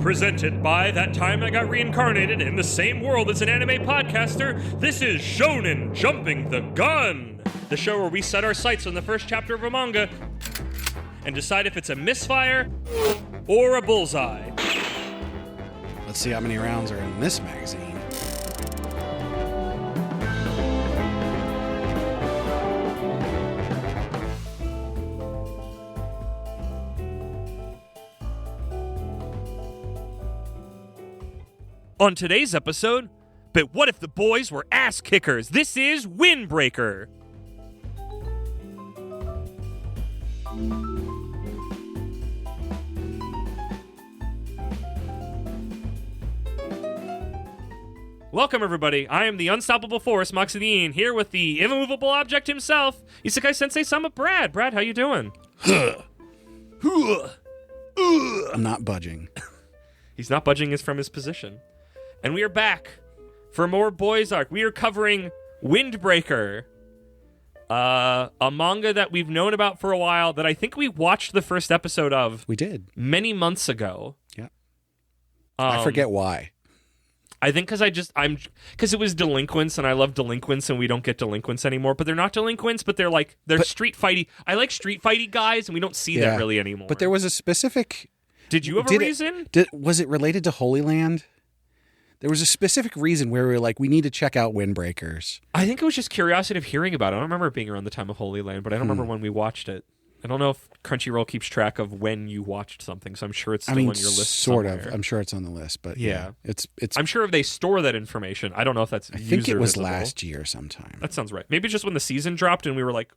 Presented by That Time I Got Reincarnated in the Same World as an Anime Podcaster, this is Shonen Jumping the Gun, the show where we set our sights on the first chapter of a manga and decide if it's a misfire or a bullseye. Let's see how many rounds are in this magazine. On today's episode, but what if the boys were ass kickers? This is Windbreaker. Welcome, everybody. I am the unstoppable force, Moxidine, here with the immovable object himself, Isekai Sensei Sama Brad. Brad, how you doing? I'm not budging. He's not budging from his position. And we are back for more Boys Arc. We are covering Windbreaker, a manga that we've known about for a while, that I think we watched the first episode of. We did. Many months ago. Yeah. I forget why. I think because it was delinquents, and I love delinquents, and we don't get delinquents anymore. But they're not delinquents, but they're street fighty. I like street fighty guys, and we don't see that really anymore. But there was a specific. Did you have a reason? Was it related to Holy Land? There was a specific reason where we were like, we need to check out Windbreakers. I think it was just curiosity of hearing about it. I don't remember it being around the time of Holy Land, but I don't remember when we watched it. I don't know if Crunchyroll keeps track of when you watched something, so I'm sure it's still on your list sort somewhere. of. I'm sure it's on the list, but yeah. It's. I'm sure if they store that information. I don't know if that's I think it was visible. last year sometime. That sounds right. Maybe just when the season dropped and we were like,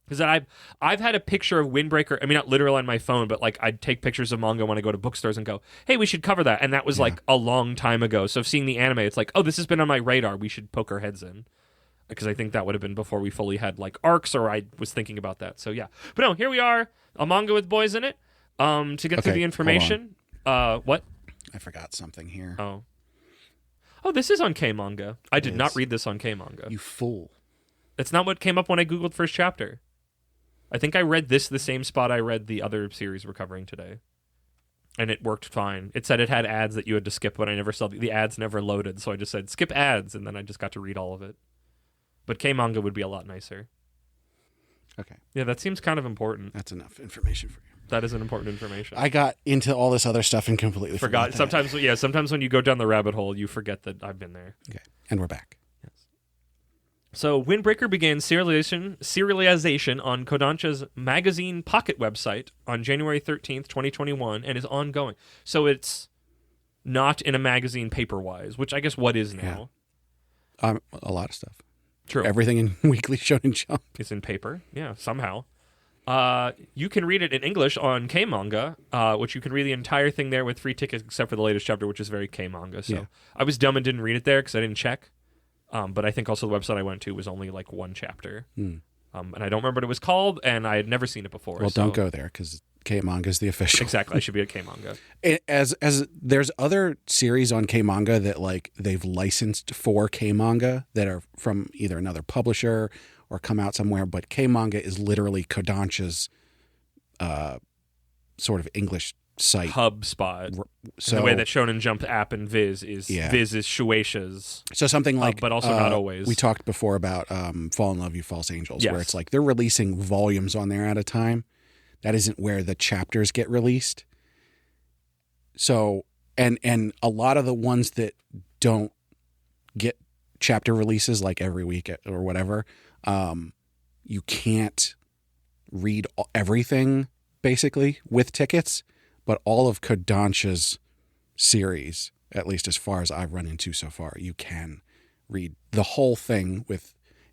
because I've had a picture of Windbreaker. I mean, not literal on my phone, but like I'd take pictures of manga when I go to bookstores and go, "Hey, we should cover that." And that was like a long time ago. So seeing the anime, it's like, "Oh, this has been on my radar. We should poke our heads in." Because I think that would have been before we fully had like arcs, or I was thinking about that. So yeah, but no, here we are, a manga with boys in it. To get through the information. What? I forgot something here. Oh, this is on K Manga. I did not read this on K Manga. You fool! It's not what came up when I googled first chapter. I think I read this the same spot I read the other series we're covering today. And it worked fine. It said it had ads that you had to skip, but I never saw the ads never loaded, so I just said skip ads, and then I just got to read all of it. But K-Manga would be a lot nicer. Okay. Yeah, that seems kind of important. That's enough information for you. That is an important information. I got into all this other stuff and completely forgot that. Sometimes when you go down the rabbit hole, you forget that I've been there. Okay. And we're back. So, Windbreaker began serialization on Kodansha's magazine Pocket website on January 13th, 2021, and is ongoing. So, it's not in a magazine paper-wise, which I guess what is now? Yeah. A lot of stuff. True. Everything in Weekly Shonen Jump is in paper. Yeah, somehow. You can read it in English on K-Manga, which you can read the entire thing there with free tickets, except for the latest chapter, which is very K-Manga. So, I was dumb and didn't read it there because I didn't check. But I think also the website I went to was only like one chapter. And I don't remember what it was called, and I had never seen it before. Well, don't go there, because K-Manga is the official. Exactly. I should be at K-Manga. As there's other series on K-Manga that like they've licensed for K-Manga that are from either another publisher or come out somewhere, but K-Manga is literally Kodansha's sort of English site. Hub spot. So, the way that Shonen Jump app and Viz is Shueisha's. So something like... but also not always. We talked before about Fall in Love, You False Angels, where it's like they're releasing volumes on there at a time. That isn't where the chapters get released. So, and a lot of the ones that don't get chapter releases like every week or whatever, you can't read everything basically with tickets. But all of Kodansha's series, at least as far as I've run into so far, you can read the whole thing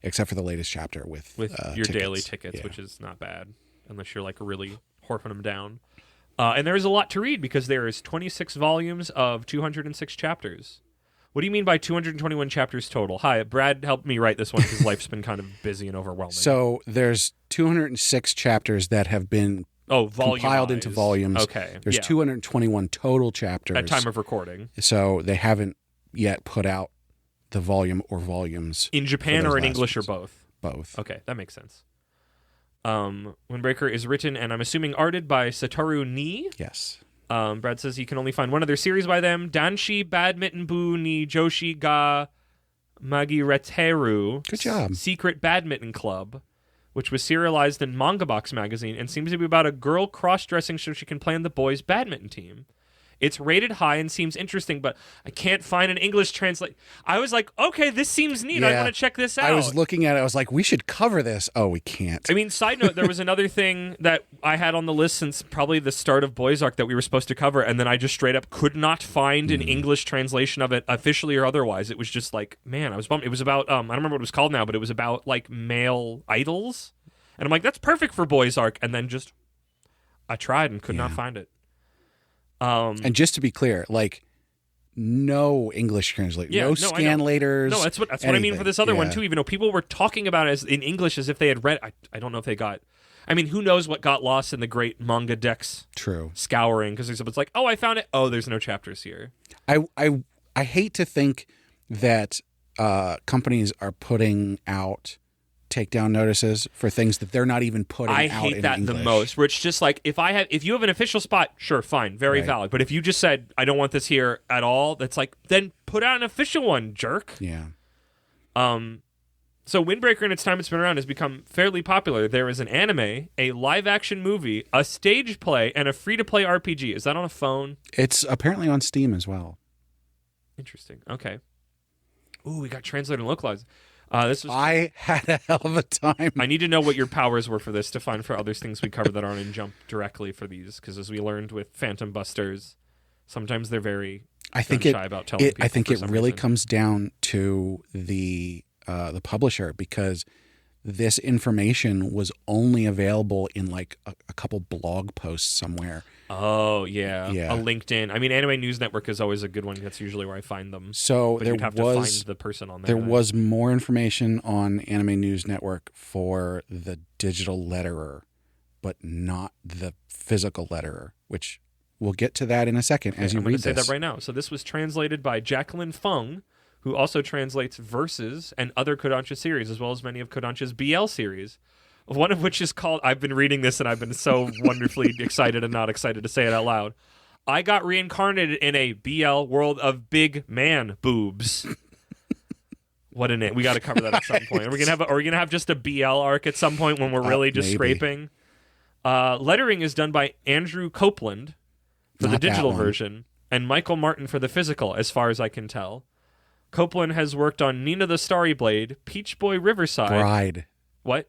except for the latest chapter with your tickets. Daily tickets, which is not bad unless you're like really horping them down. And there is a lot to read because there is 26 volumes of 206 chapters. What do you mean by 221 chapters total? Hi, Brad helped me write this one because life's been kind of busy and overwhelming. So there's 206 chapters that have been compiled into volumes. Okay. There's 221 total chapters. At time of recording. So they haven't yet put out the volume or volumes. In Japan or in English or both? Both. Okay, that makes sense. Windbreaker is written and I'm assuming arted by Satoru Nii. Yes. Brad says he can only find one other series by them, Danshi Badminton Bu ni Joshi ga Magireteru. Good job. Secret Badminton Club, which was serialized in Manga Box magazine and seems to be about a girl cross-dressing so she can play on the boys' badminton team. It's rated high and seems interesting, but I can't find an English translate. I was like, okay, this seems neat. I want to check this out. I was looking at it. I was like, we should cover this. Oh, we can't. I mean, side note, there was another thing that I had on the list since probably the start of Boys Arc that we were supposed to cover, and then I just straight up could not find an English translation of it, officially or otherwise. It was just like, man, I was bummed. It was about, I don't remember what it was called now, but it was about like male idols. And I'm like, that's perfect for Boys Arc. And then just, I tried and could not find it. And just to be clear, like, no English translation, no scanlators. No, that's what I mean for this other one too. Even though people were talking about it as in English as if they had read, I don't know if they got. I mean, who knows what got lost in the great manga decks? True scouring, because it's like, oh, I found it. Oh, there's no chapters here. I hate to think that companies are putting out takedown notices for things that they're not even putting out in English. I hate that the most, where it's just like, if you have an official spot, sure, fine, very valid. But if you just said, I don't want this here at all, that's like, then put out an official one, jerk. Yeah. So Windbreaker, in its time it's been around, has become fairly popular. There is an anime, a live-action movie, a stage play, and a free-to-play RPG. Is that on a phone? It's apparently on Steam as well. Interesting. Okay. Ooh, we got translated and localized. I had a hell of a time. I need to know what your powers were for this to find for other things we cover that aren't in Jump directly for these, because as we learned with Phantom Busters, sometimes they're very shy about telling people. I think it really reason. comes down to the publisher, because this information was only available in like a couple blog posts somewhere. Oh, yeah. A LinkedIn. I mean, Anime News Network is always a good one. That's usually where I find them. So but you'd have to find the person on there. There was more information on Anime News Network for the digital letterer, but not the physical letterer, which we'll get to that in a second as you read this. I'm going to say that right now. So this was translated by Jacqueline Fung, who also translates Verses and other Kodansha series, as well as many of Kodansha's BL series. One of which is called, I've been reading this and I've been so wonderfully excited and not excited to say it out loud. I got reincarnated in a BL world of big man boobs. What an it. We got to cover that at some point. Are we gonna have just a BL arc at some point when we're really just scraping? Lettering is done by Andrew Copeland for the digital version and Michael Martin for the physical, as far as I can tell. Copeland has worked on Nina the Starry Blade, Peach Boy Riverside. Bride. What?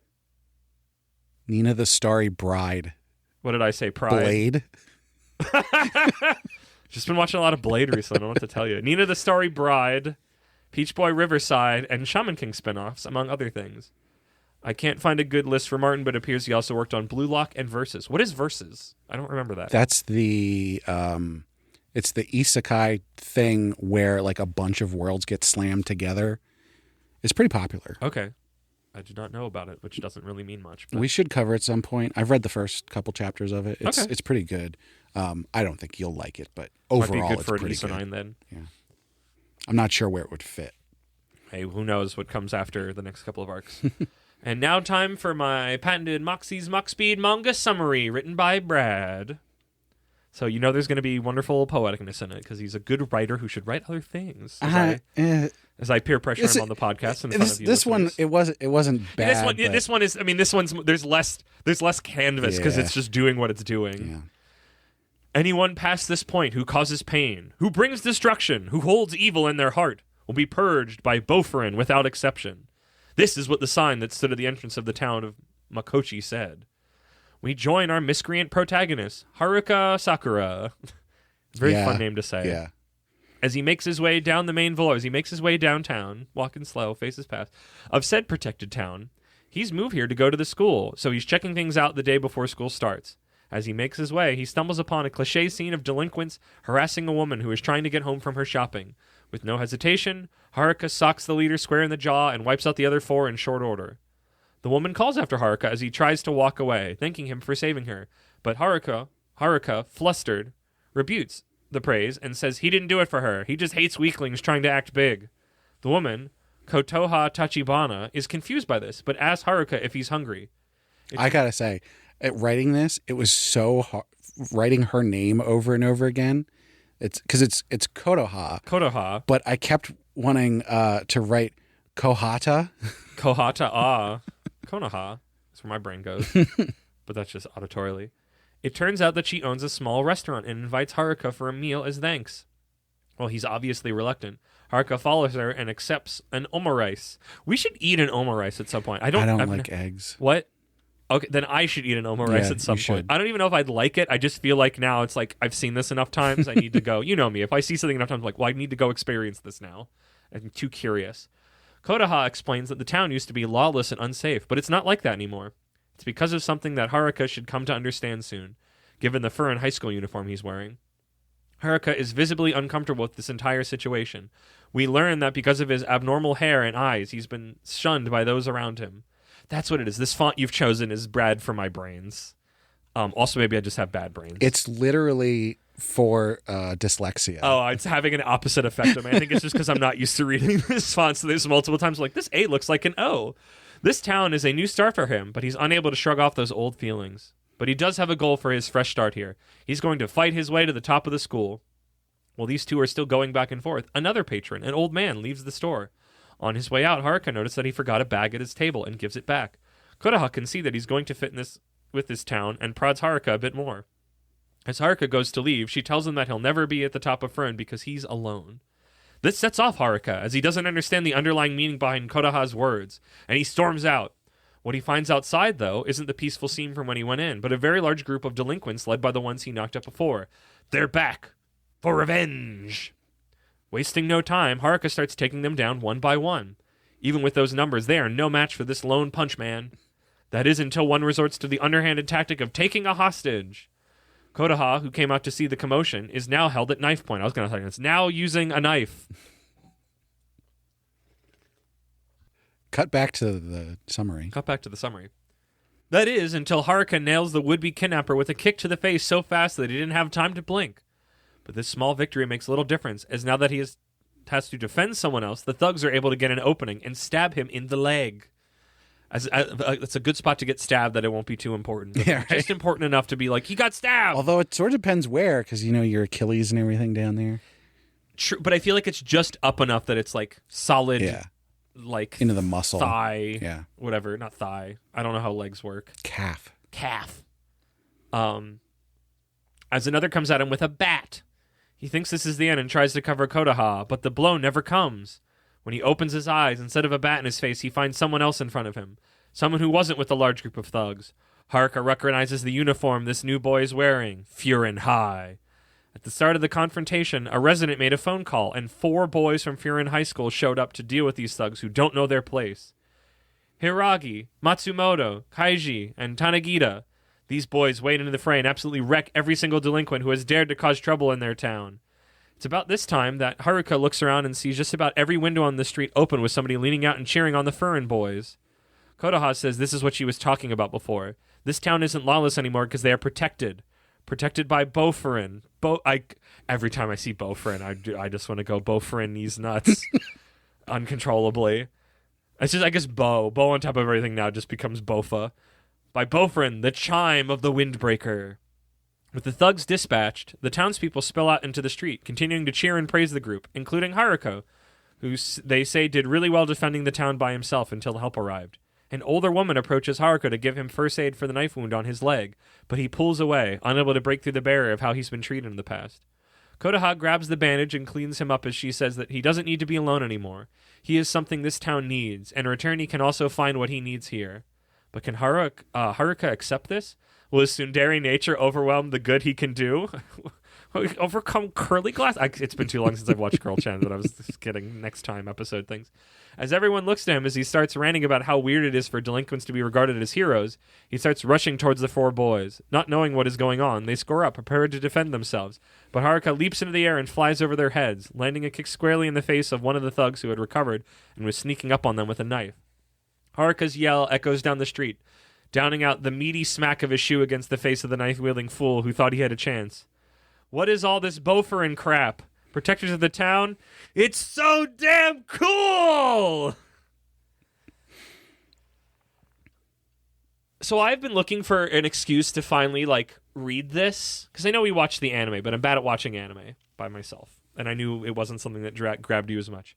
Nina the Starry Bride. What did I say? Pride? Blade? Just been watching a lot of Blade recently. I don't know what to tell you. Nina the Starry Bride, Peach Boy Riverside, and Shaman King spinoffs, among other things. I can't find a good list for Martin, but it appears he also worked on Blue Lock and Versus. What is Versus? I don't remember that. That's the it's the isekai thing where like a bunch of worlds get slammed together. It's pretty popular. Okay. I do not know about it, which doesn't really mean much. But... We should cover it at some point. I've read the first couple chapters of it. It's pretty good. I don't think you'll like it, but overall, might be good it's for pretty an good. Then. Yeah, I'm not sure where it would fit. Hey, who knows what comes after the next couple of arcs? And now time for my patented Moxie's Mock Speed manga summary, written by Brad. So you know there's going to be wonderful poeticness in it because he's a good writer who should write other things. As I peer pressure him on the podcast in front of you. This one, it wasn't bad. This one is. I mean, this one's there's less canvas because it's just doing what it's doing. Yeah. Anyone past this point who causes pain, who brings destruction, who holds evil in their heart, will be purged by Bofurin without exception. This is what the sign that stood at the entrance of the town of Makochi said. We join our miscreant protagonist, Haruka Sakura. Very fun name to say. Yeah. As he makes his way down the main village, as he makes his way downtown, walking slow, faces past, of said protected town, he's moved here to go to the school, so he's checking things out the day before school starts. As he makes his way, he stumbles upon a cliché scene of delinquents harassing a woman who is trying to get home from her shopping. With no hesitation, Haruka socks the leader square in the jaw and wipes out the other four in short order. The woman calls after Haruka as he tries to walk away, thanking him for saving her. But Haruka, flustered, rebukes the praise and says he didn't do it for her. He just hates weaklings trying to act big. The woman, Kotoha Tachibana, is confused by this, but asks Haruka if he's hungry. I gotta say, at writing this, it was so writing her name over and over again. It's because it's Kotoha. Kotoha. But I kept wanting to write Kohata. Kohata. Konoha. That's where my brain goes. But that's just auditorily. It turns out that she owns a small restaurant and invites Haruka for a meal as thanks. Well, he's obviously reluctant. Haruka follows her and accepts an omurice. We should eat an omurice at some point. I don't like eggs. What? Okay, then I should eat an omurice at some point. I don't even know if I'd like it. I just feel like now it's like I've seen this enough times. I need to go. You know me. If I see something enough times, I'm like, well, I need to go experience this now. I'm too curious. Kotoha explains that the town used to be lawless and unsafe, but it's not like that anymore. It's because of something that Haruka should come to understand soon, given the fur and high school uniform he's wearing. Haruka is visibly uncomfortable with this entire situation. We learn that because of his abnormal hair and eyes, he's been shunned by those around him. That's what it is. This font you've chosen is bad for my brains. Also, maybe I just have bad brains. It's literally for dyslexia. Oh, it's having an opposite effect on me. I think it's just because I'm not used to reading this font. So there's multiple times like, this A looks like an O. This town is a new start for him, but he's unable to shrug off those old feelings. But he does have a goal for his fresh start here. He's going to fight his way to the top of the school. While these two are still going back and forth, another patron, an old man, leaves the store. On his way out, Haruka noticed that he forgot a bag at his table and gives it back. Kotoha can see that he's going to fit in with this town and prods Haruka a bit more. As Haruka goes to leave, she tells him that he'll never be at the top of Fern because he's alone. This sets off Haruka, as he doesn't understand the underlying meaning behind Kotoha's words, and he storms out. What he finds outside, though, isn't the peaceful scene from when he went in, but a very large group of delinquents led by the ones he knocked up before. They're back for revenge! Wasting no time, Haruka starts taking them down one by one. Even with those numbers, they are no match for this lone punch man. That is until one resorts to the underhanded tactic of taking a hostage. Kotoha, who came out to see the commotion, is now held at knife point. I was going to say, it's now using a knife. Cut back to the summary. That is until Haruka nails the would-be kidnapper with a kick to the face so fast that he didn't have time to blink. But this small victory makes little difference, as now that he has to defend someone else, the thugs are able to get an opening and stab him in the leg. It's a good spot to get stabbed that it won't be too important. Yeah, right? Just important enough to be like, he got stabbed! Although it sort of depends where, because, your Achilles and everything down there. True, but I feel like it's just up enough that it's, like, solid... Yeah. Like into the muscle, thigh, yeah, whatever. Not thigh. I don't know how legs work. Calf. As another comes at him with a bat, he thinks this is the end and tries to cover Kotoha, but the blow never comes. When he opens his eyes, instead of a bat in his face, he finds someone else in front of him, someone who wasn't with the large group of thugs. Haruka recognizes the uniform this new boy is wearing, Furin High. At the start of the confrontation, a resident made a phone call, and 4 boys from Furin High School showed up to deal with these thugs who don't know their place. Hiragi, Matsumoto, Kaiji, and Tanagita. These boys wade into the fray and absolutely wreck every single delinquent who has dared to cause trouble in their town. It's about this time that Haruka looks around and sees just about every window on the street open with somebody leaning out and cheering on the Furin boys. Kotoha says this is what she was talking about before. This town isn't lawless anymore because they are protected. Protected by Bofurin. Every time I see Bofurin, I just want to go Bofurin these nuts uncontrollably. It's just, I guess, Bo on top of everything now just becomes Bofa. By Bofurin, the chime of the windbreaker. With the thugs dispatched, the townspeople spill out into the street, continuing to cheer and praise the group, including Haruka, who they say did really well defending the town by himself until help arrived. An older woman approaches Haruka to give him first aid for the knife wound on his leg, but he pulls away, unable to break through the barrier of how he's been treated in the past. Kotoha grabs the bandage and cleans him up as she says that he doesn't need to be alone anymore. He is something this town needs, and in return he can also find what he needs here. But can Haruka accept this? Will his tsundere nature overwhelm the good he can do? Overcome curly glass? It's been too long since I've watched Girl Chan that I was just kidding. Next time episode things. As everyone looks to him as he starts ranting about how weird it is for delinquents to be regarded as heroes, he starts rushing towards the 4 boys. Not knowing what is going on, they score up, prepared to defend themselves. But Haruka leaps into the air and flies over their heads, landing a kick squarely in the face of one of the thugs who had recovered and was sneaking up on them with a knife. Haruka's yell echoes down the street, downing out the meaty smack of his shoe against the face of the knife-wielding fool who thought he had a chance. What is all this Bofurin crap? Protectors of the town? It's so damn cool! So I've been looking for an excuse to finally, read this because I know we watched the anime, but I'm bad at watching anime by myself, and I knew it wasn't something that grabbed you as much.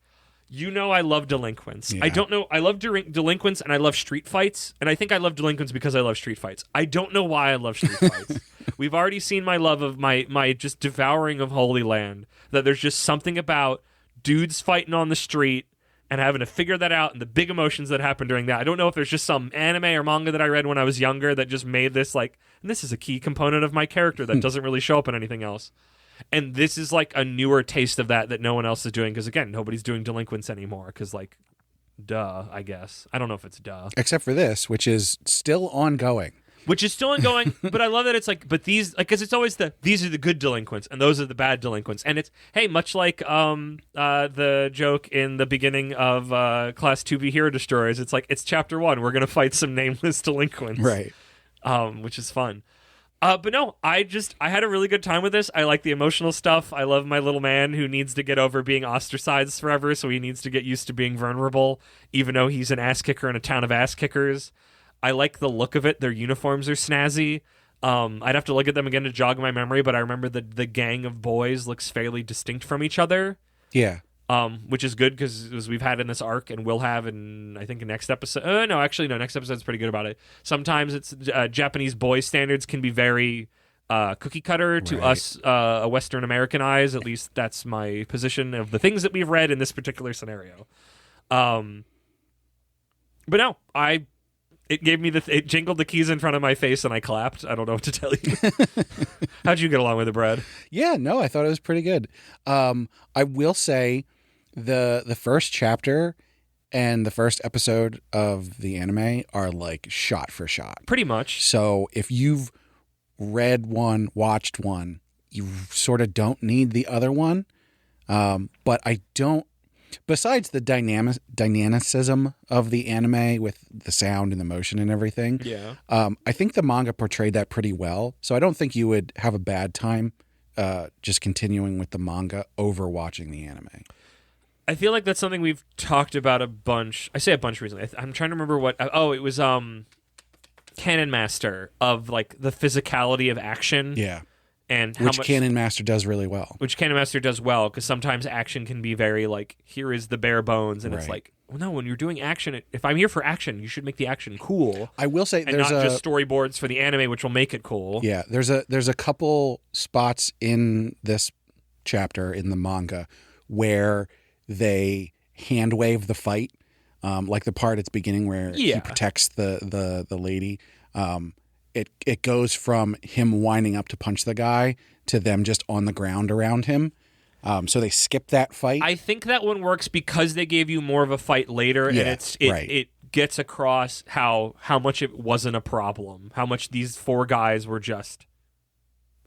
You know, I love Delinquents. Yeah. I don't know. I love Delinquents, and I love Street Fights, and I think I love Delinquents because I love Street Fights. I don't know why I love Street Fights. We've already seen my love of my just devouring of Holy Land. That there's just something about dudes fighting on the street and having to figure that out, and the big emotions that happen during that. I don't know if there's just some anime or manga that I read when I was younger that just made this like, and this is a key component of my character that doesn't really show up in anything else. And this is like a newer taste of that no one else is doing, because again, nobody's doing Delinquents anymore, because like, duh, I guess. I don't know if it's duh. Except for this, which is still ongoing. Which is still ongoing, but I love that it's like, but these, like, because it's always these are the good delinquents and those are the bad delinquents, and it's, hey, much like the joke in the beginning of Class 2B Hero Destroyers, it's like, it's chapter 1, we're gonna fight some nameless delinquents, right? Which is fun. But no, I had a really good time with this. I like the emotional stuff. I love my little man who needs to get over being ostracized forever, so he needs to get used to being vulnerable, even though he's an ass kicker in a town of ass kickers. I like the look of it. Their uniforms are snazzy. I'd have to look at them again to jog my memory, but I remember the gang of boys looks fairly distinct from each other. Yeah. Which is good because as we've had in this arc and we'll have in, I think, the next episode. No, next episode's pretty good about it. Sometimes it's Japanese boy standards can be very cookie cutter to us Western American eyes. At least that's my position of the things that we've read in this particular scenario. But no, it gave me it jingled the keys in front of my face and I clapped. I don't know what to tell you. How'd you get along with it, Brad? Yeah, no, I thought it was pretty good. I will say the first chapter and the first episode of the anime are like shot for shot. Pretty much. So if you've read one, watched one, you sort of don't need the other one. But I don't, besides the dynamicism of the anime with the sound and the motion and everything, yeah. I think the manga portrayed that pretty well. So I don't think you would have a bad time just continuing with the manga over watching the anime. I feel like that's something we've talked about a bunch. I say a bunch recently. I'm trying to remember what. It was Cannon Master, of like the physicality of action. Yeah. And which Cannon Master does really well. Which Cannon Master does well, because sometimes action can be very like, here is the bare bones, and it's like, well, no, when you're doing action, if I'm here for action, you should make the action cool. I will say, and not just storyboards for the anime, which will make it cool. Yeah, there's a couple spots in this chapter in the manga where they hand wave the fight, like the part at the beginning where he protects the lady. It goes from him winding up to punch the guy to them just on the ground around him. So they skip that fight. I think that one works because they gave you more of a fight later, and it gets across how much it wasn't a problem, how much these four guys were just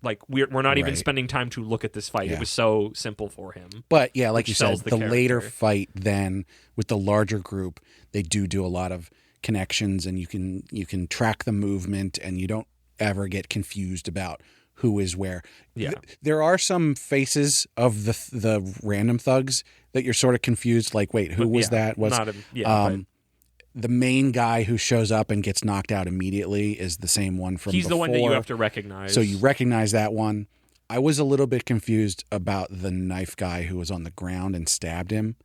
like, we're not even spending time to look at this fight. Yeah. It was so simple for him. But yeah, like you said, the character. later fight then with the larger group, they do a lot of connections, and you can track the movement, and you don't ever get confused about who is where. Yeah. There are some faces of the random thugs that you're sort of confused, like, wait, who was that? The main guy who shows up and gets knocked out immediately is the same one from He's before. the one that you have to recognize. So you recognize that one. I was a little bit confused about the knife guy who was on the ground and stabbed him.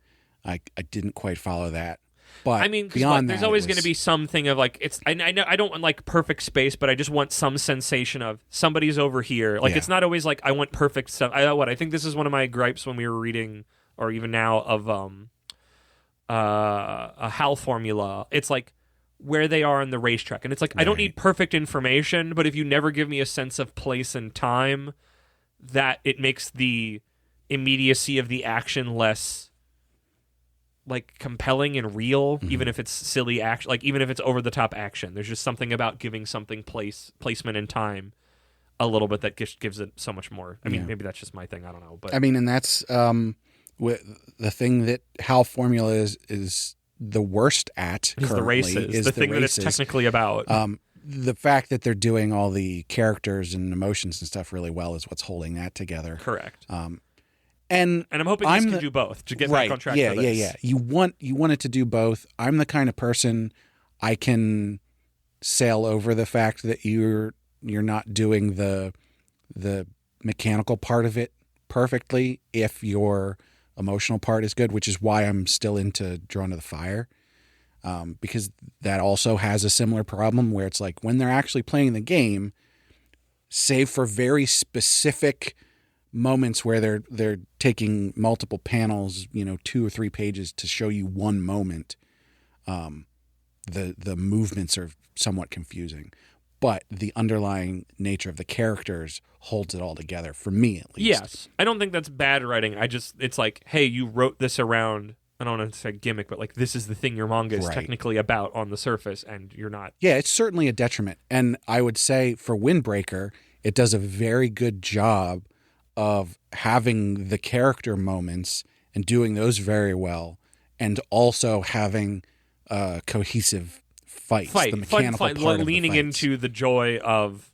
I didn't quite follow that. But I mean, beyond there's that, always going to be something of like, it's. I know I don't want like perfect space, but I just want some sensation of somebody's over here. Like it's not always like I want perfect stuff. I think this is one of my gripes when we were reading, or even now, of a HAL formula. It's like where they are on the racetrack, and it's like I don't need perfect information, but if you never give me a sense of place and time, that it makes the immediacy of the action less like compelling and real, even if it's silly action, like even if it's over the top action. There's just something about giving something placement and time a little bit that gives it so much more. I mean, maybe that's just my thing. I don't know, but I mean, and that's the thing that HAL formula is the worst at. Is the races, is the thing that it's technically about. The fact that they're doing all the characters and emotions and stuff really well is what's holding that together. Correct. And I'm hoping this can do both to get back on track. Yeah, for this. yeah. You want it to do both. I'm the kind of person, I can sail over the fact that you're doing the mechanical part of it perfectly if your emotional part is good, which is why I'm still into Drawn to the Fire, because that also has a similar problem where it's like when they're actually playing the game, save for very specific moments where they're taking multiple panels, 2 or 3 pages to show you one moment, the movements are somewhat confusing. But the underlying nature of the characters holds it all together, for me at least. Yes. I don't think that's bad writing. It's like, hey, you wrote this around, I don't want to say gimmick, but like this is the thing your manga is technically about on the surface, and you're not. Yeah, it's certainly a detriment. And I would say for Windbreaker, it does a very good job of having the character moments and doing those very well, and also having cohesive fights, the mechanical part of leaning the fights. into the joy of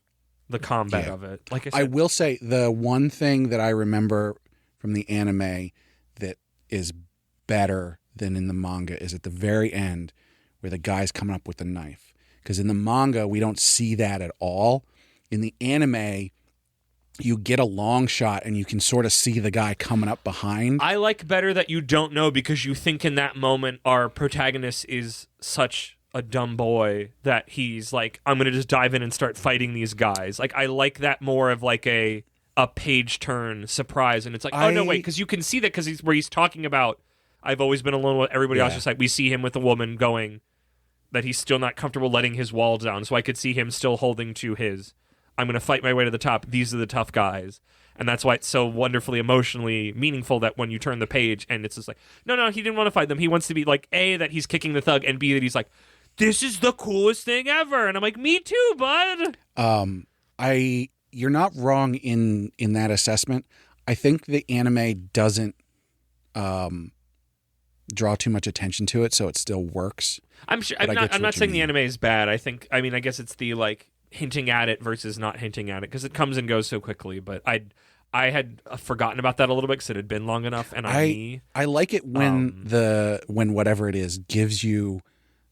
the combat of it. Like I said, I will say the one thing that I remember from the anime that is better than in the manga is at the very end where the guy's coming up with the knife. Because in the manga, we don't see that at all. In the anime, you get a long shot and you can sort of see the guy coming up behind. I like better that you don't know, because you think in that moment our protagonist is such a dumb boy that he's like, I'm going to just dive in and start fighting these guys. Like, I like that more of like a page turn surprise. And it's like, oh, no, wait, because you can see that because he's talking about, I've always been alone with everybody else. Just like we see him with a woman going that he's still not comfortable letting his wall down. So I could see him still holding to his, I'm going to fight my way to the top. These are the tough guys. And that's why it's so wonderfully emotionally meaningful that when you turn the page and it's just like, no, he didn't want to fight them. He wants to be like, A, that he's kicking the thug, and B, that he's like, this is the coolest thing ever. And I'm like, me too, bud. You're not wrong in that assessment. I think the anime doesn't draw too much attention to it, so it still works. I'm sure. I'm not saying the anime is bad. I guess it's the like hinting at it versus not hinting at it, because it comes and goes so quickly. But I had forgotten about that a little bit because it had been long enough. And I like it when when whatever it is gives you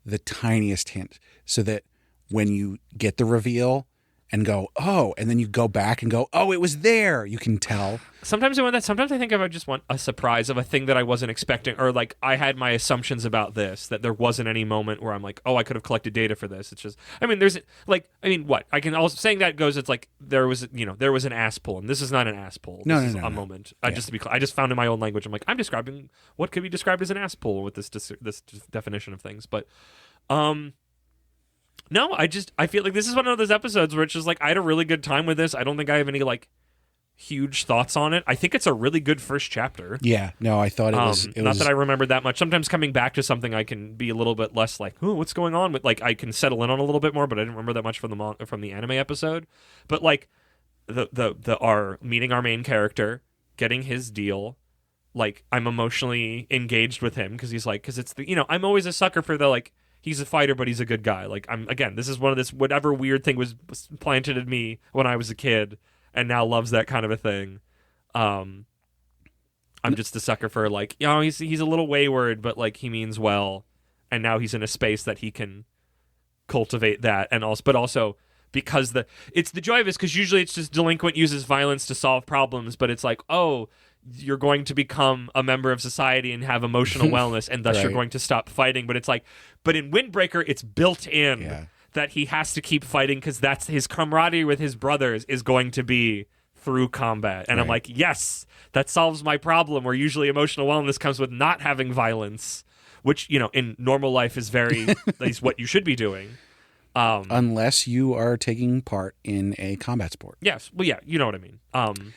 the tiniest hint, so that when you get the reveal and go, oh, and then you go back and go, oh, it was there. You can tell. Sometimes I want that. Sometimes I think I just want a surprise of a thing that I wasn't expecting, or like I had my assumptions about this, that there wasn't any moment where I'm like, oh, I could have collected data for this. It's just, what? I can also, saying that goes, it's like there was an ass pull, and this is not an ass pull. No, this is a moment. Just to be clear, I just found in my own language, I'm like, I'm describing what could be described as an ass pull with this definition of things. But, no, I feel like this is one of those episodes where it's just like, I had a really good time with this. I don't think I have any like huge thoughts on it. I think it's a really good first chapter. Yeah, no, I thought it was not that I remembered that much. Sometimes coming back to something, I can be a little bit less like, oh, what's going on? But like, I can settle in on a little bit more. But I didn't remember that much from the anime episode. But like, our meeting our main character, getting his deal, like I'm emotionally engaged with him because it's the I'm always a sucker for the like, he's a fighter, but he's a good guy. Like this is one of this whatever weird thing was planted in me when I was a kid, and now loves that kind of a thing. I'm just a sucker for like, he's a little wayward, but like he means well, and now he's in a space that he can cultivate that, and also because it's the joy of this, because usually it's just delinquent uses violence to solve problems, but it's like, oh, you're going to become a member of society and have emotional wellness, and thus right. You're going to stop fighting. But it's like, but in Windbreaker, it's built in that he has to keep fighting because that's his camaraderie with his brothers is going to be through combat. And I'm like, yes, that solves my problem, where usually emotional wellness comes with not having violence, which, in normal life is at least what you should be doing. Unless you are taking part in a combat sport. Yes. Well, yeah, you know what I mean.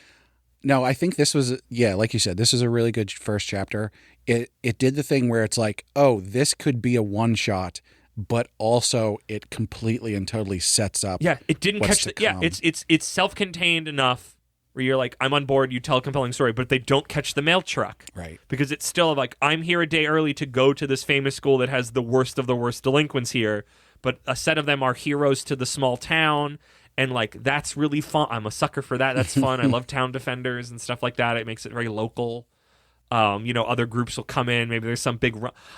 No, I think this was, like you said, this is a really good first chapter. It did the thing where it's like, oh, this could be a one shot, but also it completely and totally sets up. Yeah, it didn't catch the. Yeah, it's self-contained enough where you're like, I'm on board. You tell a compelling story, but they don't catch the mail truck, right? Because it's still like, I'm here a day early to go to this famous school that has the worst of the worst delinquents here, but a set of them are heroes to the small town. And, like, that's really fun. I'm a sucker for that. That's fun. I love town defenders and stuff like that. It makes it very local. Other groups will come in. Maybe there's some big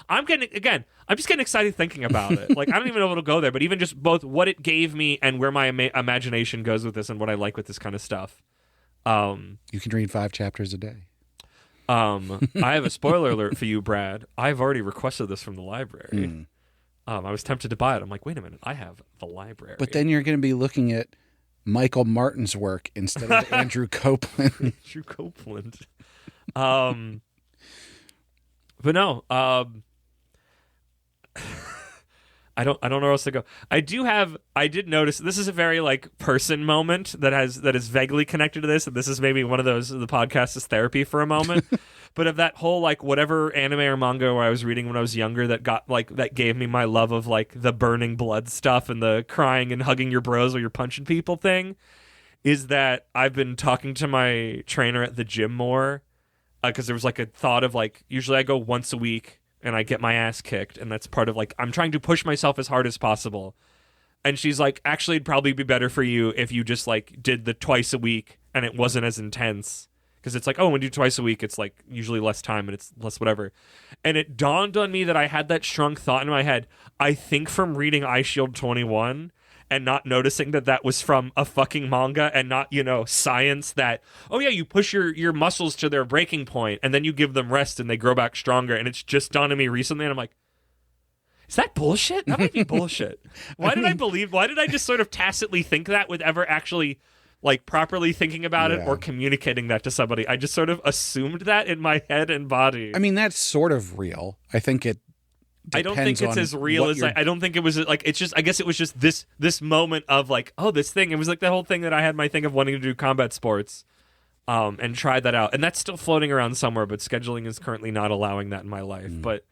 I'm just getting excited thinking about it. Like, I don't even know if it'll go there, but even just both what it gave me and where my imagination goes with this and what I like with this kind of stuff. You can read 5 chapters a day. I have a spoiler alert for you, Brad. I've already requested this from the library. I was tempted to buy it. I'm like, wait a minute, I have the library. But then you're going to be looking at Michael Martin's work instead of Andrew Copeland. Andrew Copeland. But no, I don't know where else to go. I did notice this is a very like person moment that is vaguely connected to this, and this is maybe one of those, the podcast is therapy for a moment. But of that whole like whatever anime or manga I was reading when I was younger that gave me my love of like the burning blood stuff and the crying and hugging your bros while you're punching people thing, is that I've been talking to my trainer at the gym more, because there was like a thought of like, usually I go once a week and I get my ass kicked, and that's part of like, I'm trying to push myself as hard as possible. And she's like, actually it'd probably be better for you if you just like did the twice a week and it wasn't as intense. Because it's like, oh, when you do twice a week, it's like usually less time and it's less whatever. And it dawned on me that I had that shrunk thought in my head, I think from reading Eye Shield 21 and not noticing that was from a fucking manga and not, science that, oh yeah, you push your muscles to their breaking point and then you give them rest and they grow back stronger. And it's just dawned on me recently and I'm like, is that bullshit? That might be bullshit. Why did I just sort of tacitly think that with ever actually like properly thinking about it or communicating that to somebody? I just sort of assumed that in my head and body. I mean, that's sort of real. I think it I don't think it's as real as I don't think it was like, it's just, I guess it was just this moment of like, oh, this thing. It was like the whole thing that I had my thing of wanting to do combat sports and tried that out. And that's still floating around somewhere, but scheduling is currently not allowing that in my life. But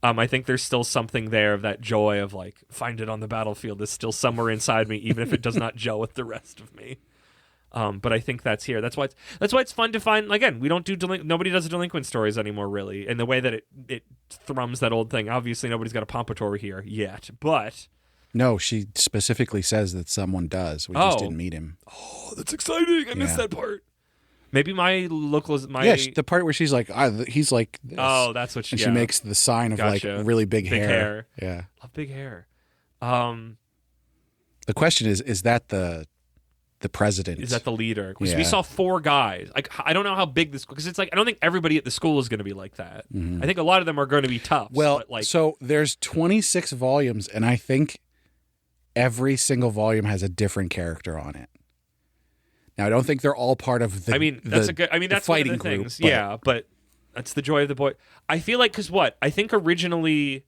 I think there's still something there of that joy of like, find it on the battlefield is still somewhere inside me, even if it does not gel with the rest of me. But I think that's here. That's why it's fun to find. Again, we don't do nobody does delinquent stories anymore, really. And the way that it thrums that old thing. Obviously, nobody's got a pompadour here yet, but no, she specifically says that someone does. We just didn't meet him. Oh, that's exciting! I missed that part. Maybe my local is my the part where she's like, he's like this. Oh, that's what she. And she makes the sign of like really big hair. Yeah, love big hair. The question is that the president? Is that the leader? Because we saw 4 guys. Like, I don't know how big this, because it's like, I don't think everybody at the school is going to be like that. I think a lot of them are going to be tough. Well, but like, so there's 26 volumes, and I think every single volume has a different character on it. Now, I don't think they're all part of the. That's fighting one of the group, things. But that's the joy of the boy. I feel like, because I think originally,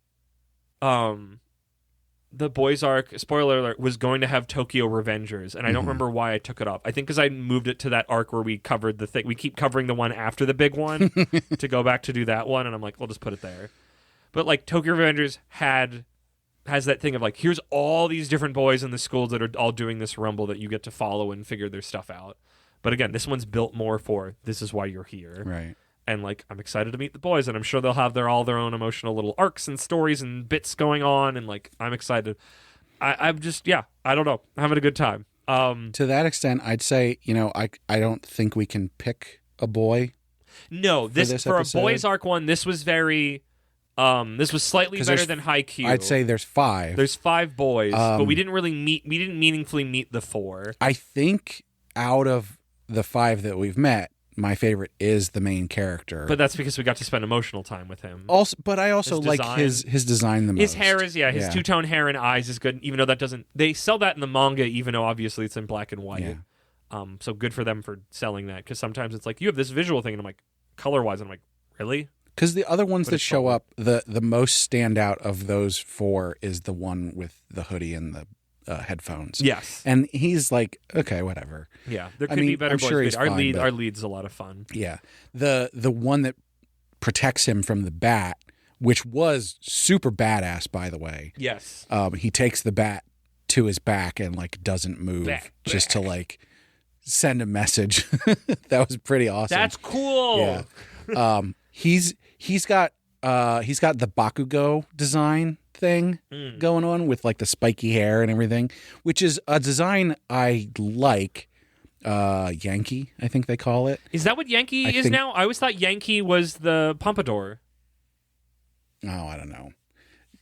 the boys arc, spoiler alert, was going to have Tokyo Revengers, and I don't remember why I took it off. I think because I moved it to that arc where we covered the thing. We keep covering the one after the big one to go back to do that one, and I'm like, we'll just put it there. But like Tokyo Revengers has that thing of like, here's all these different boys in the schools that are all doing this rumble that you get to follow and figure their stuff out. But again, this one's built more for this is why you're here. Right. And like, I'm excited to meet the boys, and I'm sure they'll have their own emotional little arcs and stories and bits going on, and like, I'm excited. I'm just, I don't know, I'm having a good time. To that extent, I'd say, I don't think we can pick a boy. No, for a boys arc one, this was very, this was slightly better than Haikyuu. I'd say there's 5. There's 5 boys, but we didn't meaningfully meet the 4. I think out of the 5 that we've met, my favorite is the main character. But that's because we got to spend emotional time with him. But I also like his design the most. His hair is, his two-tone hair and eyes is good, even though that doesn't... They sell that in the manga, even though obviously it's in black and white. Yeah. So good for them for selling that, because sometimes it's like, you have this visual thing, and I'm like, color-wise, and I'm like, really? Because the other ones that show up, the most standout of those 4 is the one with the hoodie and the headphones. Yes. And he's like, okay, whatever. Yeah. There could be better boys. Sure our lead's a lot of fun. Yeah. The one that protects him from the bat, which was super badass, by the way. Yes. He takes the bat to his back and like doesn't move just to like send a message. That was pretty awesome. That's cool. Yeah. He's got the Bakugo design thing going on with like the spiky hair and everything, which is a design I like. Yankee, I think they call it. Is that what Yankee is now? I always thought Yankee was the pompadour. Oh, I don't know.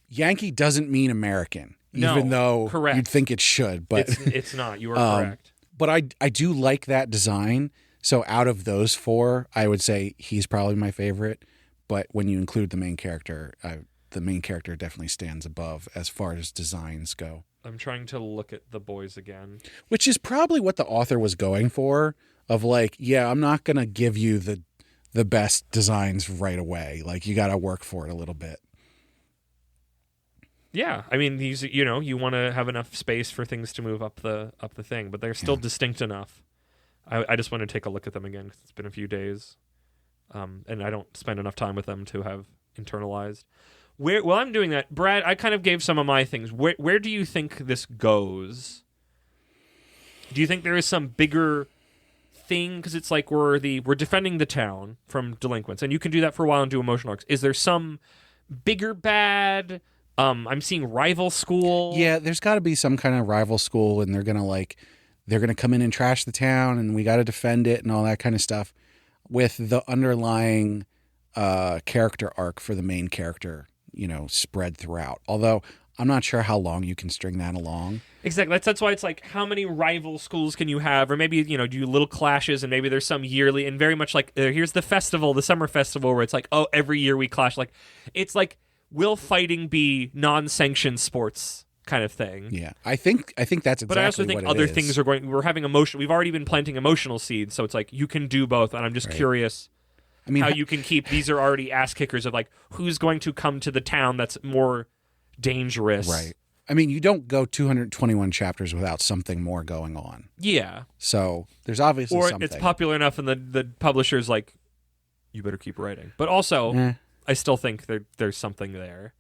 Yankee doesn't mean American, No, even though correct. you'd think it should. But it's not. You are correct. But I do like that design. So out of those four, I would say he's probably my favorite. But when you include the main character definitely stands above as far as designs go. I'm trying to look at the boys again. Which is probably what the author was going for, of like, yeah, I'm not going to give you the best designs right away. Like, you got to work for it a little bit. Yeah, I mean, these, you want to have enough space for things to move up the thing, but they're still distinct enough. I just want to take a look at them again because it's been a few days, and I don't spend enough time with them to have internalized. While I'm doing that, Brad, I kind of gave some of my things. Where do you think this goes? Do you think there is some bigger thing? Because it's like we're defending the town from delinquents, and you can do that for a while and do emotional arcs. Is there some bigger bad? I'm seeing rival school. Yeah, there's got to be some kind of rival school, and they're gonna come in and trash the town, and we got to defend it and all that kind of stuff, with the underlying character arc for the main character, spread throughout. Although I'm not sure how long you can string that along. Exactly. That's why it's like, how many rival schools can you have? Or maybe, do little clashes, and maybe there's some yearly, and very much like, here's the festival, the summer festival, where it's like, oh, every year we clash. Like, it's like, will fighting be non-sanctioned sports kind of thing? Yeah. I think that's exactly what it is. But I also think other things we're having emotion. We've already been planting emotional seeds, so it's like, you can do both, and I'm just curious how you can keep, these are already ass kickers of like, who's going to come to the town that's more dangerous. Right. I mean, you don't go 221 chapters without something more going on. Yeah. So there's obviously something. Or it's popular enough and the publisher's like, you better keep writing. But also, I still think there's something there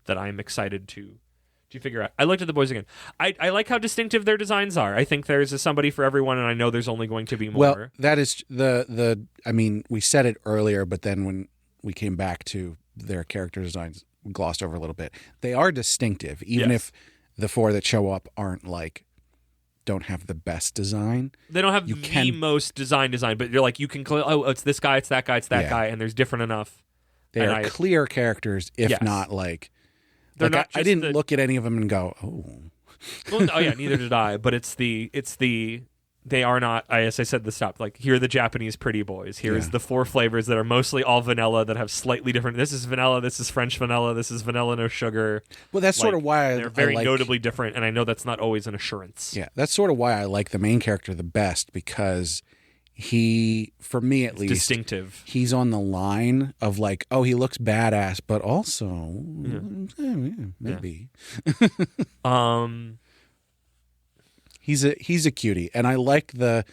that I'm excited to figure out. I looked at the boys again. I like how distinctive their designs are. I think there's somebody for everyone, and I know there's only going to be more. Well, that is I mean, we said it earlier, but then when we came back to their character designs, we glossed over a little bit. They are distinctive, even if the four that show up don't have the best design. They don't have the most design, but you're like, you can it's this guy, it's that guy, it's that guy, and there's different enough. They are clear characters, if not like... They're not I didn't look at any of them and go, oh. Well, yeah, neither did I. But they are not, as I said at the stop, like, here are the Japanese pretty boys. Here's the four flavors that are mostly all vanilla that have slightly different. This is vanilla, this is French vanilla, this is vanilla no sugar. Well, that's sort of why they're very notably different, and I know that's not always an assurance. Yeah, that's sort of why I like the main character the best, because he, for me at least, distinctive. He's on the line of like, oh, he looks badass, but also maybe. He's a cutie, and I like the,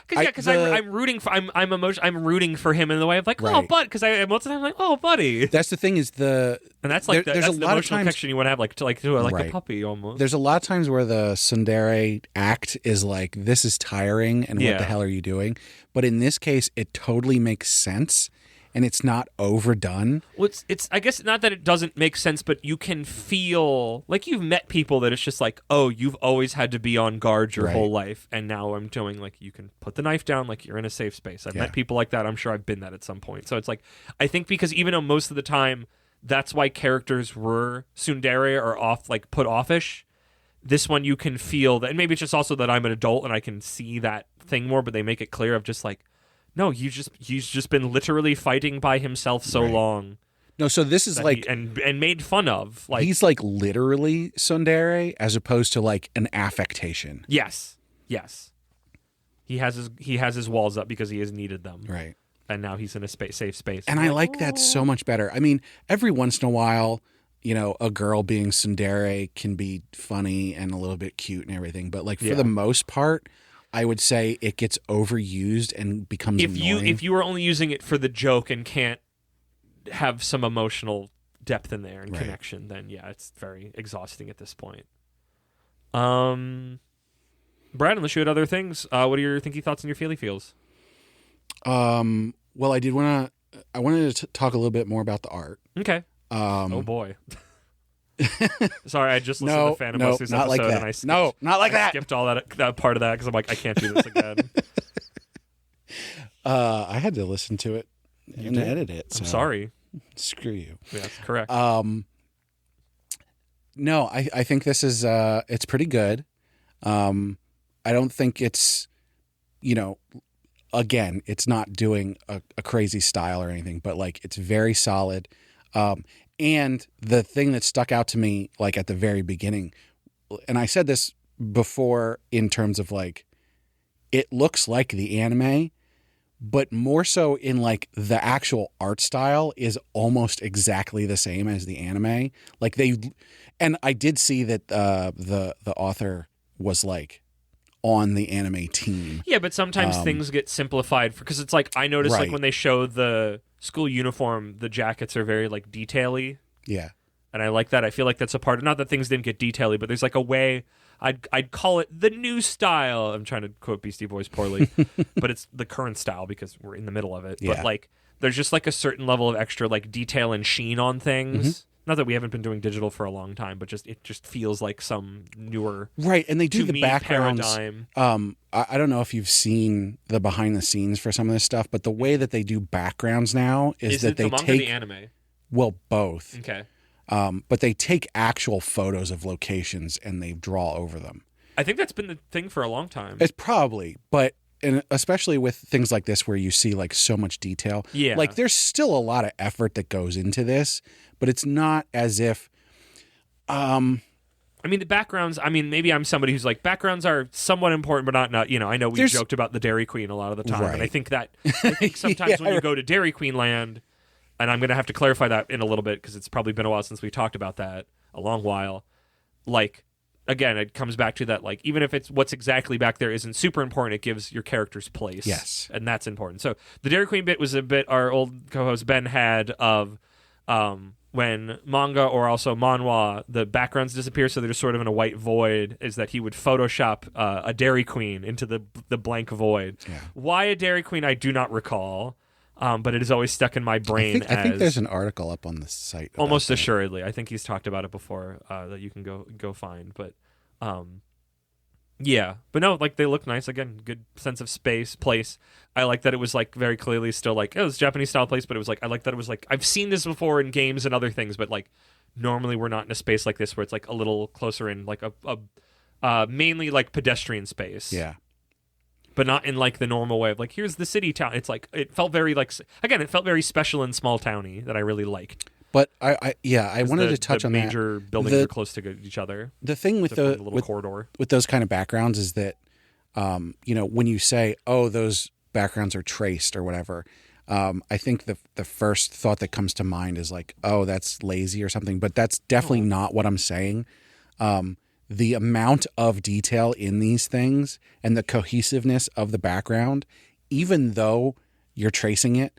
because I'm rooting for I'm rooting for him in the way of like, oh, bud, because most of the time I'm like, oh, buddy. That's the thing is and that's like there's a lot of times connection you want to have like a puppy almost. There's a lot of times where the tsundere act is like, this is tiring, and what the hell are you doing? But in this case, it totally makes sense. And it's not overdone. Well, it's I guess not that it doesn't make sense, but you can feel like you've met people that it's just like, oh, you've always had to be on guard your whole life, and now I'm doing like, you can put the knife down, like you're in a safe space. I've met people like that. I'm sure I've been that at some point. So it's like, I think because even though most of the time that's why characters were tsundere or put offish, this one you can feel that, and maybe it's just also that I'm an adult and I can see that thing more, but they make it clear of just like, no, he's just been literally fighting by himself so long. No, so this is like and made fun of. Like, he's like literally tsundere as opposed to like an affectation. Yes. He has his walls up because he has needed them. Right. And now he's in a safe space. And I like that so much better. I mean, every once in a while, a girl being tsundere can be funny and a little bit cute and everything, but like for the most part, I would say it gets overused and becomes annoying. If you are only using it for the joke and can't have some emotional depth in there and connection, then it's very exhausting at this point. Brad, unless you had other things, what are your thinky thoughts and your feely feels? Well, I wanted to talk a little bit more about the art. Okay. Oh boy. Sorry, I just listened to the Phantom Busters not episode like that. and I skipped, not like that. skipped all that part of that because I'm like, I can't do this again. I had to listen to it and edit it. So I'm sorry. Screw you. Yeah, that's correct. No, I think this is it's pretty good. I don't think it's, again, it's not doing a crazy style or anything, but like it's very solid. And the thing that stuck out to me, like at the very beginning, and I said this before in terms of like, it looks like the anime, but more so in like the actual art style is almost exactly the same as the anime. Like and I did see that the author was like on the anime team. Yeah, but sometimes things get simplified because it's like I noticed like when they show the school uniform, the jackets are very like detail-y. Yeah. And I like that. I feel like that's a part of, not that things didn't get detail-y, but there's like a way, I'd call it the new style. I'm trying to quote Beastie Boys poorly, but it's the current style because we're in the middle of it. Yeah. But like there's just like a certain level of extra like detail and sheen on things. Mm-hmm. Not that we haven't been doing digital for a long time, but it just feels like some newer right. And they do the backgrounds. Paradigm. I don't know if you've seen the behind the scenes for some of this stuff, but the way that they do backgrounds now is that they take the anime. Well, both. Okay. But they take actual photos of locations and they draw over them. I think that's been the thing for a long time. It's probably, but and especially with things like this where you see like so much detail. Yeah. Like there's still a lot of effort that goes into this, but it's not as if I mean the backgrounds, maybe I'm somebody who's like backgrounds are somewhat important but not I know we joked about the Dairy Queen a lot of the time, right. and I think sometimes when you go to Dairy Queen land, and I'm going to have to clarify that in a little bit because it's probably been a while since we talked about that, a long while. Like again, it comes back to that, like, even if it's what's exactly back there isn't super important, it gives your character's place. Yes. And that's important. So the Dairy Queen bit was a bit our old co-host Ben had of when manga or also manhwa, the backgrounds disappear, so they're just sort of in a white void, is that he would Photoshop a Dairy Queen into the blank void. Yeah. Why a Dairy Queen, I do not recall. But it is always stuck in my brain. I think there's an article up on the site. Almost assuredly. I think he's talked about it before that you can go find. But yeah. But no, like they look nice. Again, good sense of space, place. I like that it was like very clearly still like, it was Japanese style place, but it was like, I like that it was like, I've seen this before in games and other things, but like normally we're not in a space like this where it's like a little closer in like a mainly like pedestrian space. Yeah. But not in like the normal way of like, here's the city town. It's like, it felt very like, again, it felt very special and small towny that I really liked. But I wanted to touch on major buildings are close to each other. The thing with the little corridor with those kind of backgrounds is that, when you say, oh, those backgrounds are traced or whatever, I think the first thought that comes to mind is like, oh, that's lazy or something. But that's definitely not what I'm saying. The amount of detail in these things and the cohesiveness of the background, even though you're tracing it,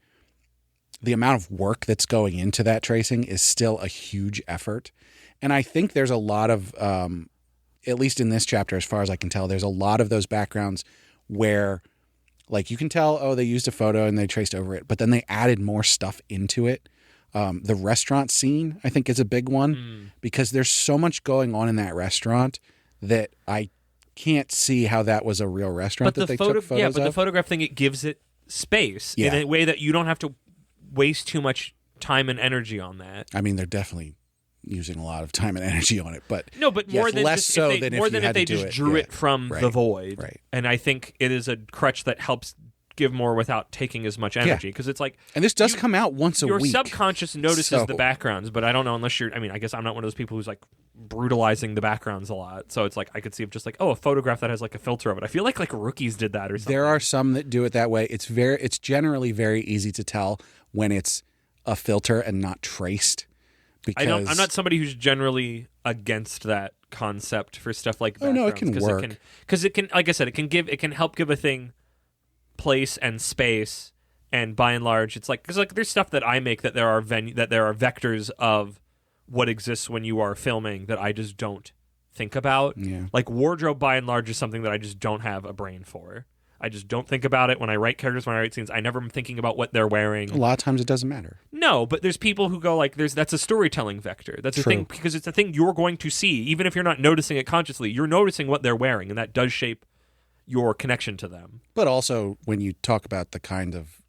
the amount of work that's going into that tracing is still a huge effort. And I think there's a lot of, at least in this chapter, as far as I can tell, there's a lot of those backgrounds where like you can tell, oh, they used a photo and they traced over it, but then they added more stuff into it. The restaurant scene, I think, is a big one because there's so much going on in that restaurant that I can't see how that was a real restaurant that they took photos of. Yeah, but the photograph thing, it gives it space in a way that you don't have to waste too much time and energy on that. I mean, they're definitely using a lot of time and energy on it, but no, but more than less just, so if they, than more if than you if had they to do just drew it from the void. Right. And I think it is a crutch that helps give more without taking as much energy because it's like, and this does come out once a week. Your subconscious notices the backgrounds, but I don't know unless you're. I mean, I guess I'm not one of those people who's like brutalizing the backgrounds a lot. So it's like I could see just like, oh, a photograph that has like a filter of it. I feel like Rookies did that or something. There are some that do it that way. It's generally very easy to tell when it's a filter and not traced. Because I'm not somebody who's generally against that concept for stuff like that. Oh no, it can work because it can, like I said, it can help give a thing place and space, and by and large it's like, because like there's stuff that I make that there are vectors of what exists when you are filming that I just don't think about. Yeah. Like wardrobe by and large is something that I just don't have a brain for. I just don't think about it when I write characters, when I write scenes. I never am thinking about what they're wearing. A lot of times it doesn't matter. No, but there's people who go like, that's a storytelling vector. That's a thing, because it's a thing you're going to see, even if you're not noticing it consciously. You're noticing what they're wearing, and that does shape your connection to them. But also, when you talk about the kind of,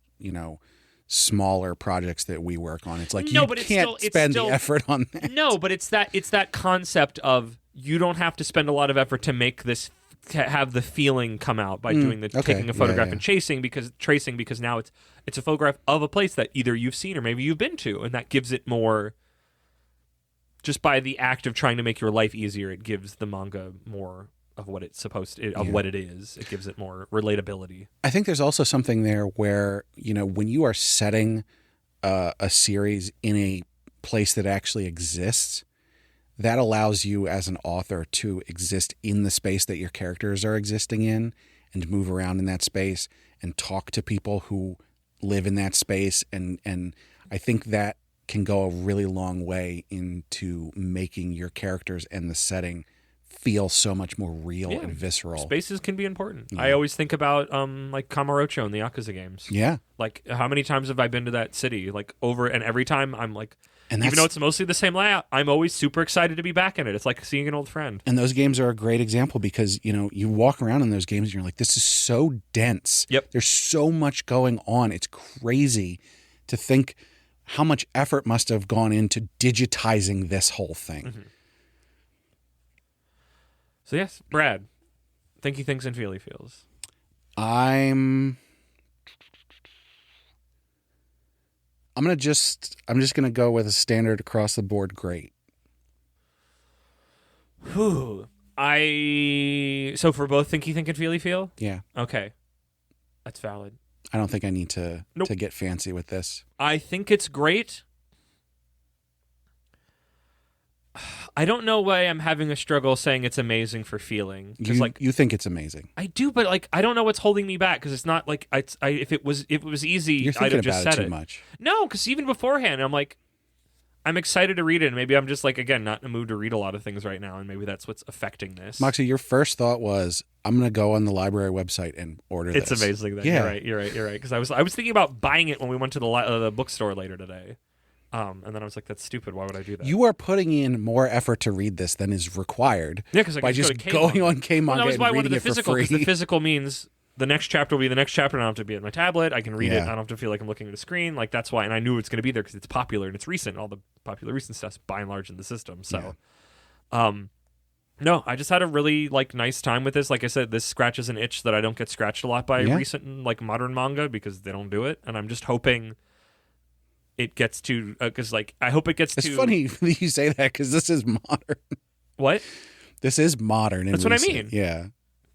smaller projects that we work on, it's like you can't spend the effort on that. No, but it's that concept of you don't have to spend a lot of effort to make this have the feeling come out by doing taking a photograph and tracing because now it's a photograph of a place that either you've seen or maybe you've been to, and that gives it more. Just by the act of trying to make your life easier, it gives the manga more of what it's what it is. It gives it more relatability. I think there's also something there where, when you are setting a series in a place that actually exists, that allows you as an author to exist in the space that your characters are existing in and move around in that space and talk to people who live in that space. And I think that can go a really long way into making your characters and the setting feel so much more real and visceral. Spaces can be important. I always think about like Kamurocho in the Yakuza games. Yeah. Like, how many times have I been to that city? Like, over, and every time I'm like, even though it's mostly the same layout, I'm always super excited to be back in it. It's like seeing an old friend. And those games are a great example because, you walk around in those games and you're like, this is so dense. Yep. There's so much going on. It's crazy to think how much effort must have gone into digitizing this whole thing. Mm-hmm. So yes, Brad, Thinky Thinks and Feely Feels. I'm just gonna go with a standard across the board great. So for both Thinky Think and Feely Feel? Yeah. Okay. That's valid. I don't think I need to get fancy with this. I think it's great. I don't know why I'm having a struggle saying it's amazing for feeling. You think it's amazing. I do, but I don't know what's holding me back because it's not like if it was easy, I'd have just said it. Too much. No, because even beforehand, I'm excited to read it, and maybe I'm just not in a mood to read a lot of things right now, and maybe that's what's affecting this. Moxie, your first thought was, I'm going to go on the library website and order this. It's amazing that you're right. Because I was thinking about buying it when we went to the bookstore later today. And then I was like, that's stupid. Why would I do that? You are putting in more effort to read this than is required. Yeah, because by just going on K-Manga and reading it for free. The physical means the next chapter will be the next chapter, and I don't have to be at my tablet. I can read it. I don't have to feel like I'm looking at a screen. Like, that's why. And I knew it's going to be there because it's popular and it's recent. All the popular recent stuff's by and large in the system. So, no, I just had a really nice time with this. Like I said, this scratches an itch that I don't get scratched a lot by recent modern manga because they don't do it. And I'm just hoping it gets to because I hope it gets to. It's funny that you say that because this is modern. What? This is modern. That's what I mean. Yeah.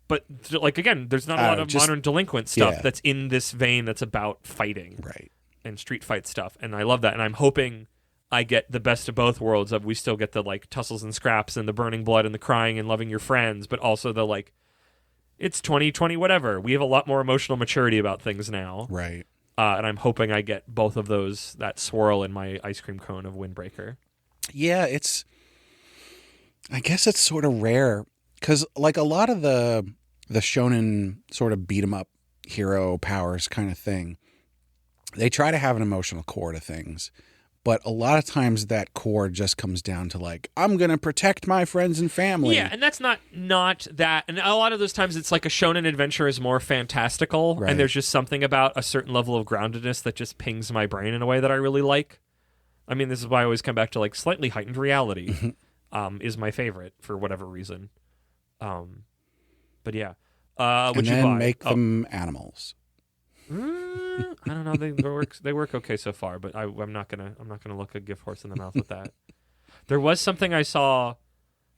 But again, there's not a lot of modern delinquent stuff that's in this vein that's about fighting, right? And street fight stuff, and I love that. And I'm hoping I get the best of both worlds. Of we still get the tussles and scraps and the burning blood and the crying and loving your friends, but also the it's 2020 whatever. We have a lot more emotional maturity about things now, right? And I'm hoping I get both of those, that swirl in my ice cream cone of Windbreaker. Yeah, I guess it's sort of rare because a lot of the shonen sort of beat 'em up hero powers kind of thing, they try to have an emotional core to things. But a lot of times that core just comes down to I'm going to protect my friends and family. Yeah, and that's not that. And a lot of those times it's a shonen adventure is more fantastical. Right. And there's just something about a certain level of groundedness that just pings my brain in a way that I really like. I mean, this is why I always come back to slightly heightened reality is my favorite for whatever reason. But yeah. And then make them animals. I don't know. They work okay so far, but I'm not gonna look a gift horse in the mouth with that. There was something I saw,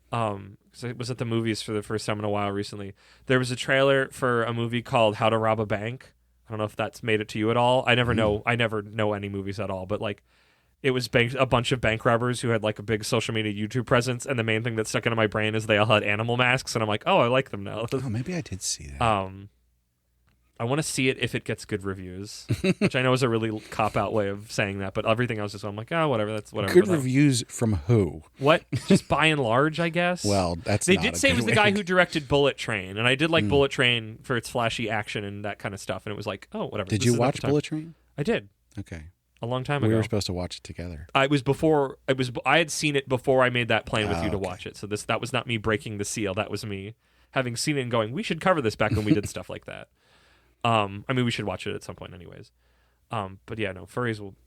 because I was at the movies for the first time in a while recently. There was a trailer for a movie called How to Rob a Bank. I don't know if that's made it to you at all. I never know any movies at all, but it was a bunch of bank robbers who had a big social media YouTube presence, and the main thing that stuck into my brain is they all had animal masks, and I'm like, oh, I like them now. Oh, maybe I did see that. I want to see it if it gets good reviews, which I know is a really cop-out way of saying that, but everything else is I'm like, whatever, that's whatever. Good reviews from who? What? Just by and large, I guess. Well, they did say it was the guy who directed Bullet Train, and I did like Bullet Train for its flashy action and that kind of stuff, and it was like, oh, whatever. Did you watch Bullet Train? I did. Okay. A long time ago. We were supposed to watch it together. I had seen it before I made that plan with you to watch it. So that was not me breaking the seal. That was me having seen it and going, we should cover this back when we did stuff like that. I mean, we should watch it at some point anyways. But yeah, no,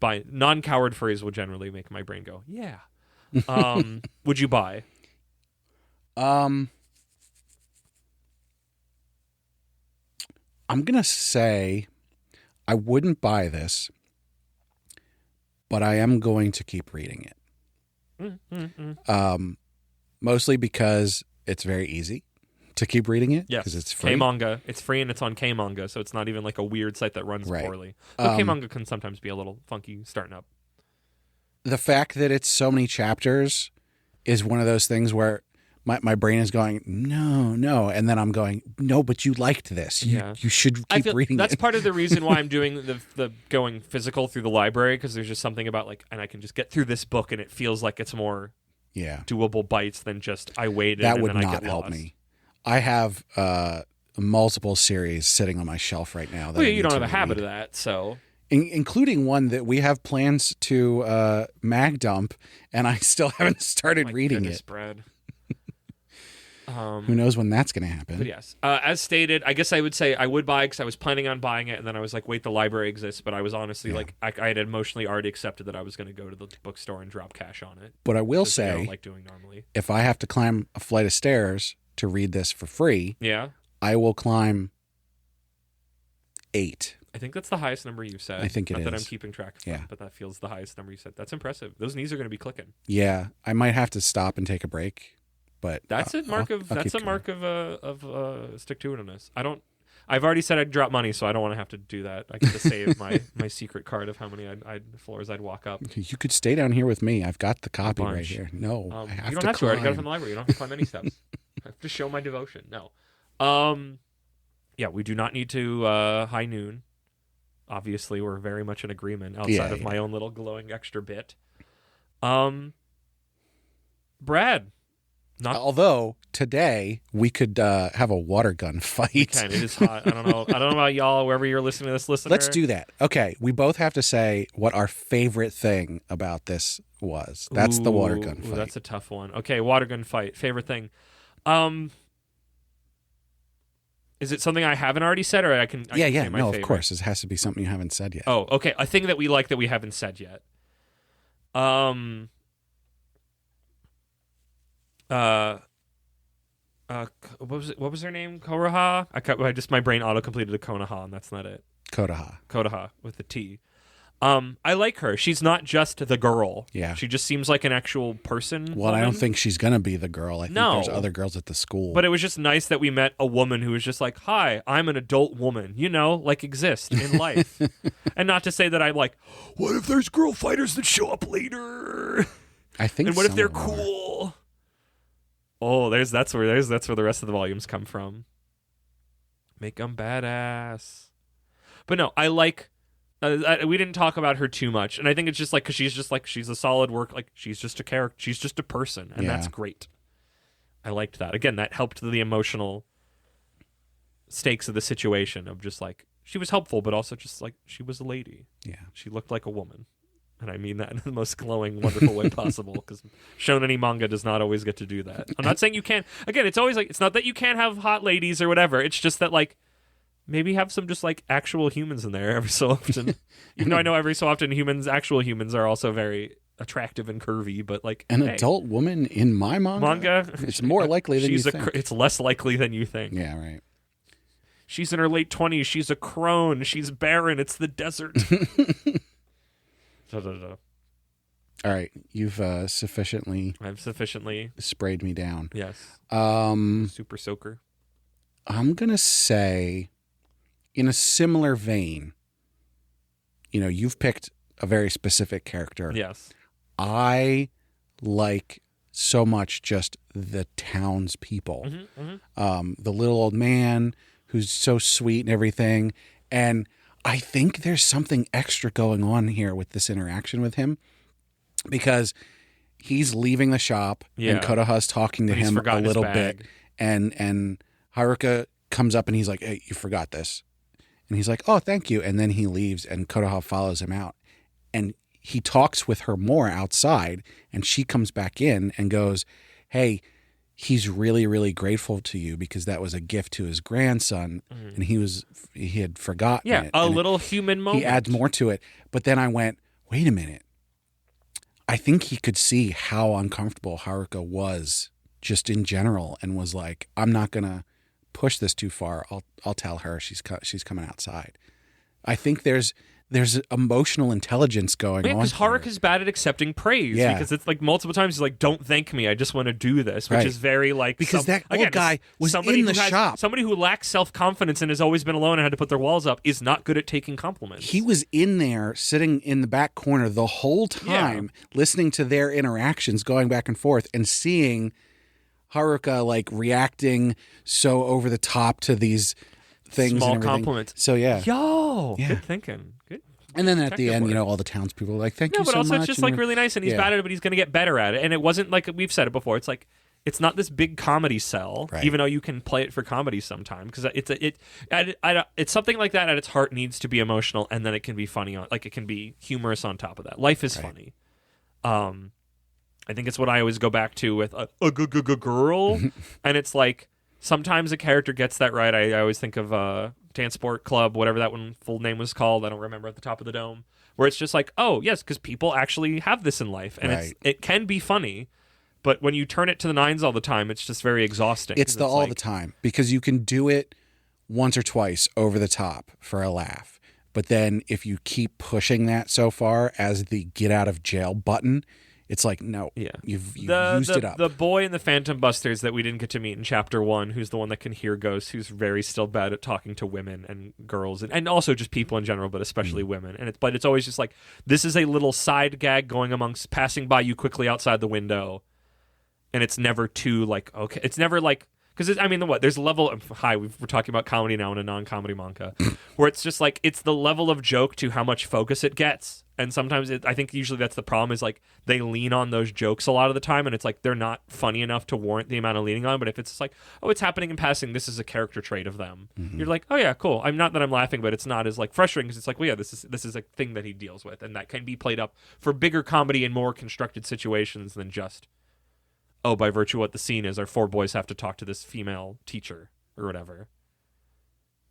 non-coward furries will generally make my brain go, yeah. Would you buy? I'm going to say I wouldn't buy this, but I am going to keep reading it. Mostly because it's very easy to keep reading it. Yeah, because it's free. K-Manga. It's free and it's on K-Manga, so it's not even like a weird site that runs poorly. But K-Manga can sometimes be a little funky starting up. The fact that it's so many chapters is one of those things where my brain is going, no. And then I'm going, no, but you liked this. You should keep reading that's it. part of the reason why I'm doing the going physical through the library, because there's just something about and I can just get through this book and it feels like it's more doable bites than just I waited that and would then not I get help lost. Me. I have multiple series sitting on my shelf right now. You don't have a habit of that, so... Including one that we have plans to mag dump, and I still haven't started reading it. Brad. Who knows when that's going to happen? But yes, as stated, I guess I would say I would buy because I was planning on buying it, and then I was like, wait, the library exists, but I was honestly I had emotionally already accepted that I was going to go to the bookstore and drop cash on it. But I will say, I don't like doing normally. If I have to climb a flight of stairs to read this for free, I will climb 8. I think that's the highest number you've said. I think it Not is. that I'm keeping track of that, but that feels the highest number you said. That's impressive. Those knees are going to be clicking. Yeah, I might have to stop and take a break, but that's a mark of stick-to-itiveness. I've already said I'd drop money, so I don't want to have to do that. I get to save my secret card of how many floors I'd walk up. You could stay down here with me. I've got the copy right here. No, I have you don't to have climb. to. I already got it from the library. You don't have to climb any steps. I have to show my devotion. No. Yeah, we do not need to high noon. Obviously, we're very much in agreement outside of my own little glowing extra bit. Brad. Although today we could have a water gun fight. We can. It is hot. I don't know about y'all, wherever you're listening to this, listener. Let's do that. Okay, we both have to say what our favorite thing about this was. That's the water gun fight. That's a tough one. Okay, water gun fight. Favorite thing. Is it something I haven't already said, or I can say my favorite? Of course. It has to be something you haven't said yet. Oh, okay. A thing that we like that we haven't said yet. What was her name? Koraha? My brain auto-completed to Konoha, and that's not it. Kodaha with the T. I like her. She's not just the girl. Yeah. She just seems like an actual person. Well, woman. I don't think she's going to be the girl. I think there's other girls at the school. But it was just nice that we met a woman who was just like, hi, I'm an adult woman, exist in life. And not to say that I'm like, what if there's girl fighters that show up later? I think and what if they're cool? Oh, that's where the rest of the volumes come from. Make them badass. But no, I like... we didn't talk about her too much, and I think it's just because she's a solid work, she's just a character, she's just a person, and that's great. I liked that. Again, that helped the emotional stakes of the situation of just she was helpful, but also just she was a lady. Yeah, she looked like a woman, and I mean that in the most glowing, wonderful way possible. Because shonen manga does not always get to do that. I'm not saying you can't. Again, it's always it's not that you can't have hot ladies or whatever. It's just that maybe have some just actual humans in there every so often. Even though I know every so often actual humans are also very attractive and curvy, but an adult woman in my manga, it's more likely than you think. It's less likely than you think. Yeah, right. She's in her late 20s. She's a crone. She's barren. It's the desert. All right, you've sufficiently. I've sufficiently sprayed me down. Yes. Super soaker. I'm gonna say, in a similar vein, you've picked a very specific character. Yes. I like so much just the townspeople. The little old man who's so sweet and everything. And I think there's something extra going on here with this interaction with him, because he's leaving the shop and Konoha's talking to him a little bit, and Haruka comes up and he's like, "Hey, you forgot this." And he's like, "Oh, thank you." And then he leaves and Konoha follows him out. And he talks with her more outside, and she comes back in and goes, "Hey, he's really, really grateful to you because that was a gift to his grandson." And he had forgotten it. A little human moment. He adds more to it. But then I went, wait a minute. I think he could see how uncomfortable Haruka was just in general, and was like, I'm not going to push this too far. I'll tell her she's coming outside. I think there's emotional intelligence going on. Because Haruka's bad at accepting praise. Yeah. Because it's like multiple times he's like, "Don't thank me. I just want to do this," which is very like, because that old guy was in the shop. Somebody who lacks self-confidence and has always been alone and had to put their walls up is not good at taking compliments. He was in there sitting in the back corner the whole time, listening to their interactions going back and forth, and seeing Haruka like reacting so over the top to these things, small and everything. compliments. So good thinking. Good. And then at the end, all the townspeople are like, "Thank you so much." But also it's just like really nice, and he's bad at it, but he's going to get better at it. And it wasn't like, we've said it before, it's like, it's not this big comedy sell, even though you can play it for comedy sometime, because it's something like that at its heart needs to be emotional, and then it can be funny like it can be humorous on top of that. Life is funny. I think it's what I always go back to with a good girl, and it's like sometimes a character gets that right. I always think of Dance Sport Club, whatever that one full name was called. I don't remember, at the top of the dome, where it's just like, oh yes, because people actually have this in life, and it can be funny, but when you turn it to the nines all the time, it's just very exhausting. It's all the time, because you can do it once or twice over the top for a laugh, but then if you keep pushing that so far as the get out of jail button, it's like, no, you've used it up. The boy in the Phantom Busters that we didn't get to meet in Chapter 1, who's the one that can hear ghosts, who's very still bad at talking to women and girls, and also just people in general, but especially women. And it's always just like, this is a little side gag going amongst passing by you quickly outside the window, and it's never too like, okay, it's never like, because there's a level of, we're talking about comedy now in a non-comedy manga, where it's just like, it's the level of joke to how much focus it gets. And sometimes I think usually that's the problem, is like they lean on those jokes a lot of the time, and it's like they're not funny enough to warrant the amount of leaning on. But if it's just like, oh, it's happening in passing, this is a character trait of them, you're like, oh yeah, cool. I'm not that I'm laughing, but it's not as like frustrating, because it's like, well, yeah, this is a thing that he deals with, and that can be played up for bigger comedy and more constructed situations than just, oh, by virtue of what the scene is, our four boys have to talk to this female teacher or whatever.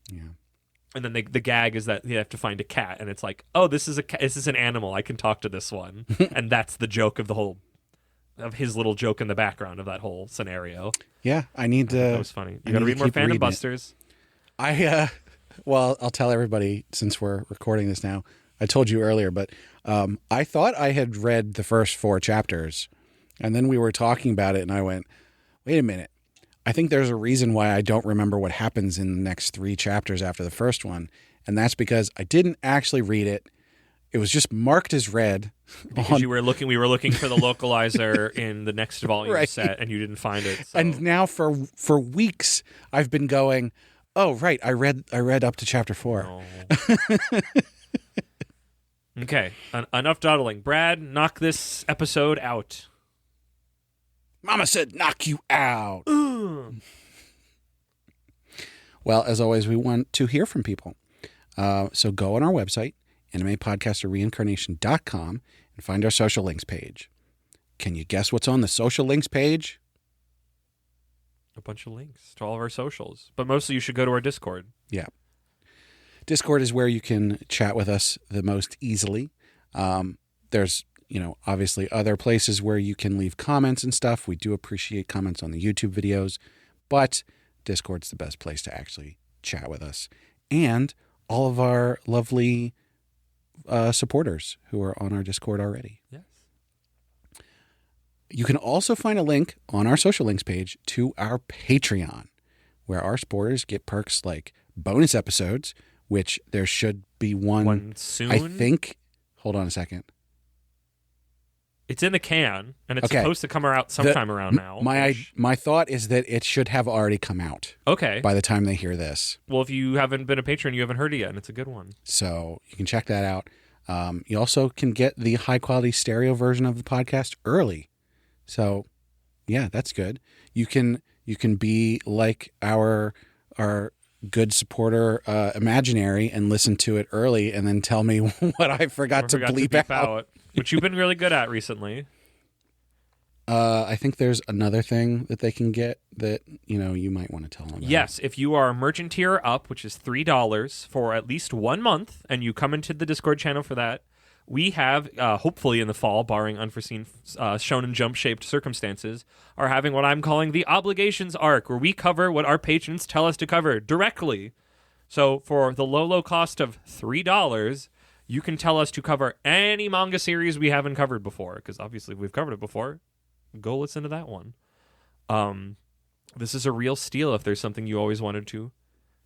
Yeah. And then the gag is that you have to find a cat, and it's like, oh, this is an animal. I can talk to this one, and that's the joke of his little joke in the background of that whole scenario. Yeah, I need to. That was funny. You got to read more Phantom Busters. Well, I'll tell everybody, since we're recording this now. I told you earlier, but I thought I had read the first 4 chapters, and then we were talking about it, and I went, wait a minute. I think there's a reason why I don't remember what happens in the next 3 chapters after the first one, and that's because I didn't actually read it. It was just marked as read. Because we were looking for the localizer in the next volume set, and you didn't find it. So. And now for weeks I've been going, oh right, I read up to chapter 4. Oh. Okay, enough dawdling. Brad, knock this episode out. Mama said knock you out. Well, as always, we want to hear from people. So go on our website, animepodcasterreincarnation.com, and find our social links page. Can you guess what's on the social links page? A bunch of links to all of our socials. But mostly you should go to our Discord. Yeah. Discord is where you can chat with us the most easily. There's obviously other places where you can leave comments and stuff. We do appreciate comments on the YouTube videos, but Discord's the best place to actually chat with us. And all of our lovely supporters who are on our Discord already. Yes. You can also find a link on our social links page to our Patreon, where our supporters get perks like bonus episodes, which there should be one soon. I think. Hold on a second. It's in the can, and it's Okay. supposed to come out sometime around now. My thought is that it should have already come out Okay. by the time they hear this. Well, if you haven't been a patron, you haven't heard it yet, and it's a good one. So you can check that out. You also can get the high-quality stereo version of the podcast early. So, yeah, that's good. You can be like our good supporter Imaginary and listen to it early and then tell me what I forgot to bleep out. Which you've been really good at recently. I think there's another thing that they can get that, you might want to tell them about. Yes, if you are a merchant tier up, which is $3 for at least 1 month, and you come into the Discord channel for that, we have, hopefully in the fall, barring unforeseen Shonen Jump-shaped circumstances, are having what I'm calling the Obligations Arc, where we cover what our patrons tell us to cover directly. So for the low cost of $3, you can tell us to cover any manga series we haven't covered before, because obviously we've covered it before. Go listen to that one. This is a real steal if there's something you always wanted to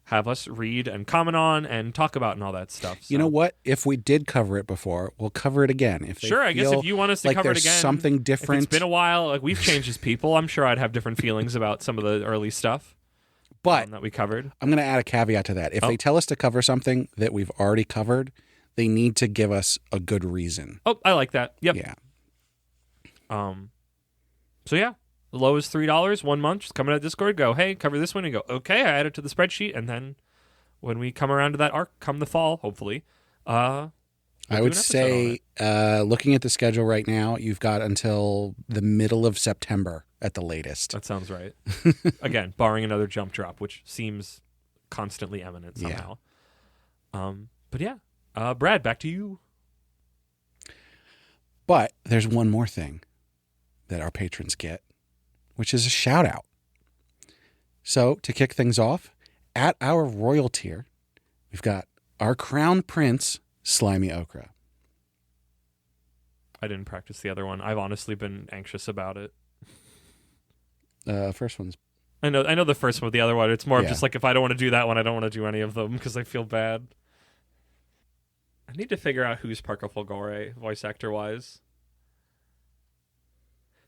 have us read and comment on and talk about and all that stuff. So. You know what? If we did cover it before, we'll cover it again. I guess if you want us to cover it again, something different. If it's been a while, like we've changed as people. I'm sure I'd have different feelings about some of the early stuff. But that we covered. I'm going to add a caveat to that. If they tell us to cover something that we've already covered, they need to give us a good reason. Oh, I like that. Yep. Yeah. So yeah, the low is $3, 1 month. Just come into Discord, go, hey, cover this one, and go, okay, I add it to the spreadsheet, and then when we come around to that arc, come the fall, hopefully. I would say, looking at the schedule right now, you've got until the middle of September at the latest. That sounds right. Again, barring another jump drop, which seems constantly imminent somehow. Yeah. But yeah, Brad, back to you. But there's one more thing that our patrons get, which is a shout out. So to kick things off, at our royal tier, we've got our crown prince, Slimy Okra. I didn't practice the other one. I've honestly been anxious about it. First one's... I know the first one, but the other one, it's more of just like, if I don't want to do that one, I don't want to do any of them because I feel bad. I need to figure out who's Parker Fulgore, voice actor-wise.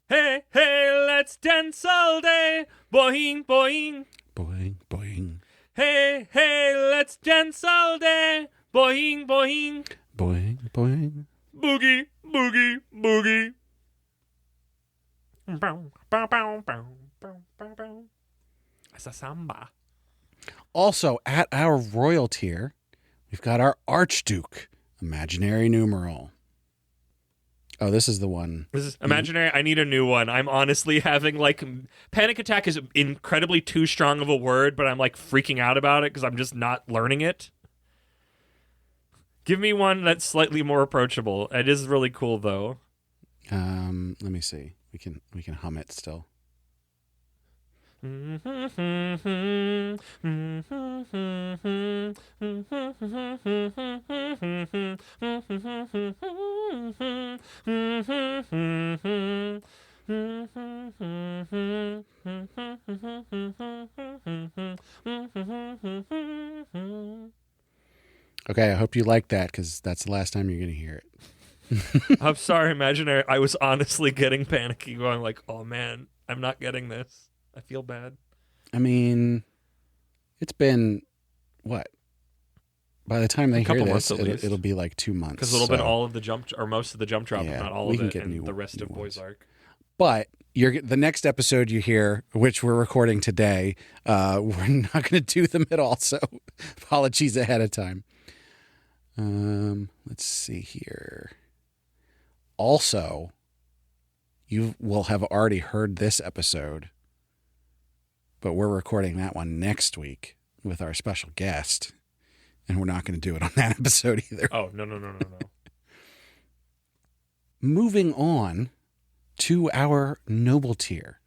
Hey, hey, let's dance all day. Boing, boing. Boing, boing. Hey, hey, let's dance all day. Boing, boing. Boing, boing. Boogie, boogie, boogie. Bow, bow, bow, bow, bow, bow, bow. It's a samba. Also, at our royal tier, we've got our Archduke, imaginary numeral. Oh, this is the one. This is imaginary. I need a new one. I'm honestly having panic attack is incredibly too strong of a word, but I'm freaking out about it because I'm just not learning it. Give me one that's slightly more approachable. It is really cool though. Let me see. We can hum it still. Okay, I hope you like that because that's the last time you're going to hear it. I'm sorry, imaginary. I was honestly getting panicky, going oh man, I'm not getting this. I feel bad. I mean, it's been, what? By the time they hear this, it'll be 2 months. Because it'll have been all of the jump, or most of the jump drop, if not all of it, and the rest of ones. Boys Arc. But the next episode you hear, which we're recording today, we're not going to do them at all, so apologies ahead of time. Let's see here. Also, you will have already heard this episode, but we're recording that one next week with our special guest, and we're not going to do it on that episode either. Oh, no. Moving on to our noble tier,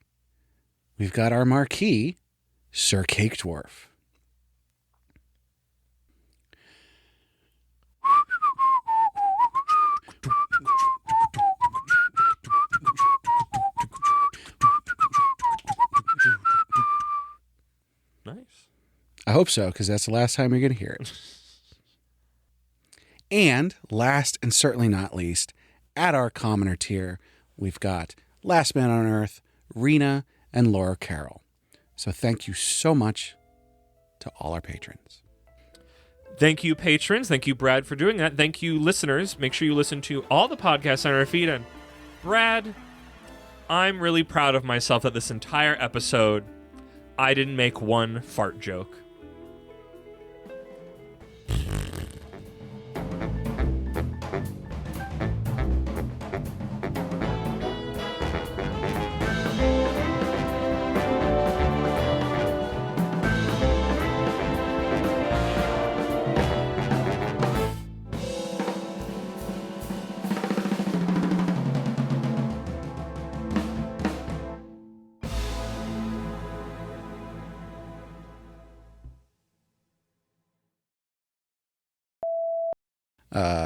we've got our marquee, Sir Cake Dwarf. Nice. I hope so, because that's the last time you're going to hear it. And last and certainly not least, at our commoner tier, we've got Last Man on Earth, Rena, and Laura Carroll. So thank you so much to all our patrons. Thank you, patrons. Thank you, Brad, for doing that. Thank you, listeners. Make sure you listen to all the podcasts on our feed. And Brad, I'm really proud of myself that this entire episode, I didn't make one fart joke.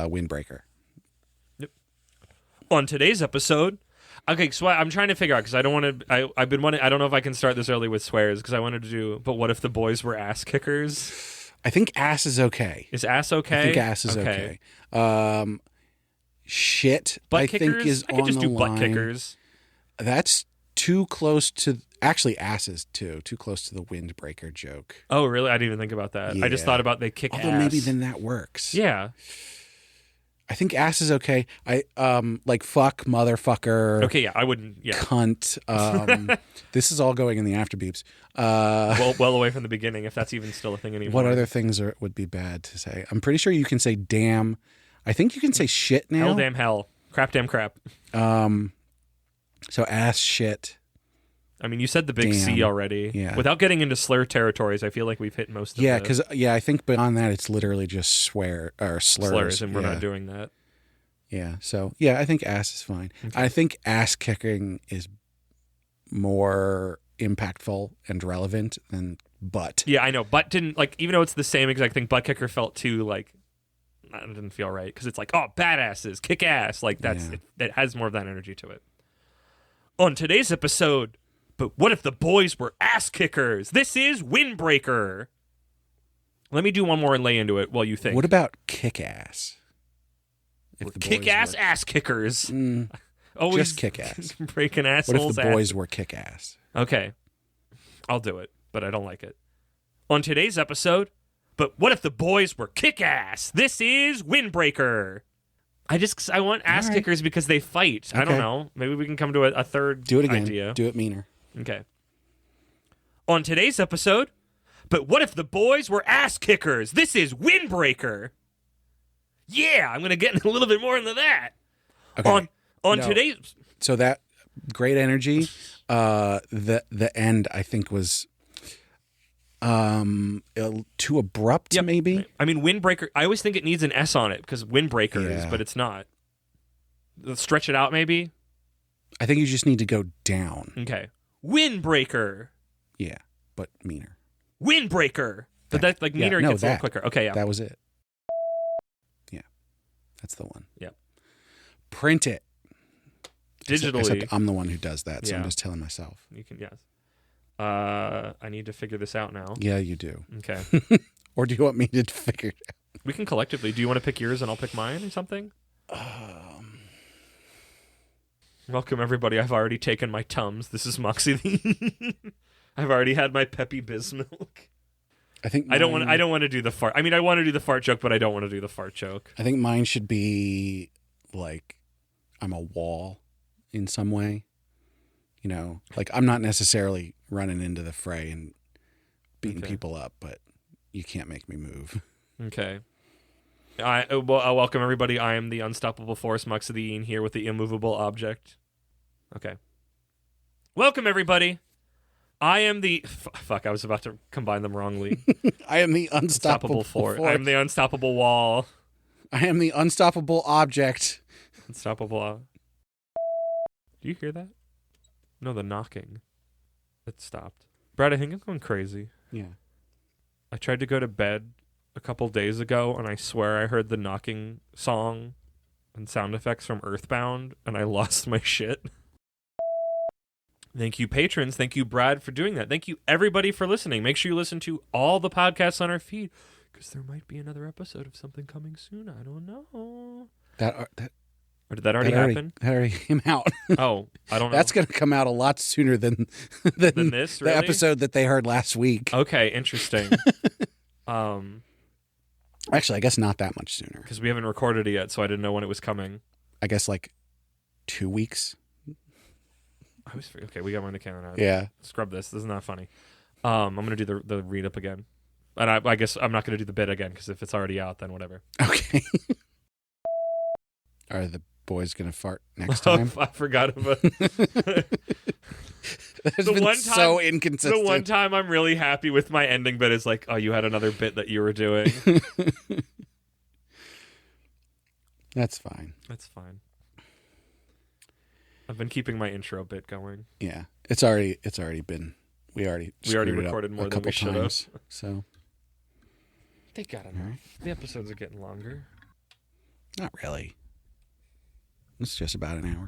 Windbreaker. Yep. On today's episode, okay, so I'm trying to figure out because I don't want to. I've been wanting. I don't know if I can start this early with swears because I wanted to do. But what if the boys were ass kickers? I think ass is okay. Is ass okay? I think ass is okay. Shit, butt I kickers? think is I on could just the do butt line. kickers. That's too close to. Actually, asses too. Too close to the windbreaker joke. Oh, really? I didn't even think about that. I just Yeah. thought about they kick Although ass. maybe then that works. Yeah. I think ass is okay. I like fuck, motherfucker. Okay. Yeah. I wouldn't. Yeah. Cunt. This is all going in the after beeps. Well away from the beginning, if that's even still a thing anymore. What other things would be bad to say? I'm pretty sure you can say damn. I think you can say shit now. Hell, damn, hell, crap, damn, crap. So ass, shit. I mean, you said the big Damn. C already. Yeah. Without getting into slur territories, I feel like we've hit most of Yeah, the because I think beyond that it's literally just swear or slurs, and we're not doing that. Yeah, so yeah, I think ass is fine. Okay. I think ass kicking is more impactful and relevant than butt. Yeah, I know. Butt didn't, like, even though it's the same exact thing, butt kicker felt too, like, that didn't feel right. Because it's like, oh, badasses, kick ass. Like, that's it has more of that energy to it. On today's episode, but what if the boys were ass kickers? This is Windbreaker. Let me do one more and lay into it while you think. What about kick ass? Kick ass ass kickers. Always just kick ass. breaking What assholes. if the boys were kick ass? Okay. I'll do it, but I don't like it. On today's episode, but what if the boys were kick ass? This is Windbreaker. I want ass kickers because they fight. I don't Okay. know. Maybe we can come to a third Do it again. idea. Do it meaner. Okay. On today's episode, but what if the boys were ass kickers? This is Windbreaker. Yeah, I'm going to get a little bit more into that. Okay. On No. today's... So that great energy. The end I think was too abrupt. Yep. Maybe. I mean, Windbreaker, I always think it needs an S on it because Windbreakers, Yeah. but it's not. Let's stretch it out, maybe? I think you just need to go down. Okay. Windbreaker. Yeah, but meaner. Windbreaker. But that's like meaner, no, it gets a that. little quicker. Okay, yeah. That was it. Yeah, that's the one. Yep. Print it. Digitally. Except I'm the one who does that, so I'm Yeah. just telling myself. You can, yes. I need to figure this out now. Yeah, you do. Okay. Or do you want me to figure it We can collectively. Do you want to pick yours and I'll pick mine or something? out? Welcome, everybody. I've already taken my Tums. This is Moxie. I've already had my Peppy Bismilk. I think I don't want to do the fart. I mean, I want to do the fart joke, but I don't want to do the fart joke. I think mine should be like I'm a wall in some way. You know, like I'm not necessarily running into the fray and beating people up, but you can't make me move. Okay. Welcome, everybody. I am the unstoppable force, Muxadine, here with the immovable object. Okay. Welcome, everybody. I am the... Fuck, I was about to combine them wrongly. I am the unstoppable force. I am the unstoppable wall. I am the unstoppable object. Unstoppable... Do you hear that? No, the knocking. It stopped. Brad, I think I'm going crazy. Yeah. I tried to go to bed a couple days ago, and I swear I heard the knocking song and sound effects from Earthbound, and I lost my shit. Thank you, patrons. Thank you, Brad, for doing that. Thank you, everybody, for listening. Make sure you listen to all the podcasts on our feed, because there might be another episode of something coming soon. I don't know. That Or did that already happen? That already came out. Oh, I don't know. That's going to come out a lot sooner than this, really? the episode that they heard last week. Okay, interesting. Actually, I guess not that much sooner. Because we haven't recorded it yet, so I didn't know when it was coming. I guess like 2 weeks. Okay, we got one to camera now. Yeah. Scrub this. This is not funny. I'm going to do the read up again. And I guess I'm not going to do the bit again, because if it's already out, then whatever. Okay. Are the boys going to fart next time? I forgot about That's been so inconsistent. The one time I'm really happy with my ending bit is like, oh, you had another bit that you were doing. That's fine. That's fine. I've been keeping my intro bit going. Yeah. It's already been. We already recorded more than we should have. So they got enough. Right. The episodes are getting longer. Not really. It's just about an hour.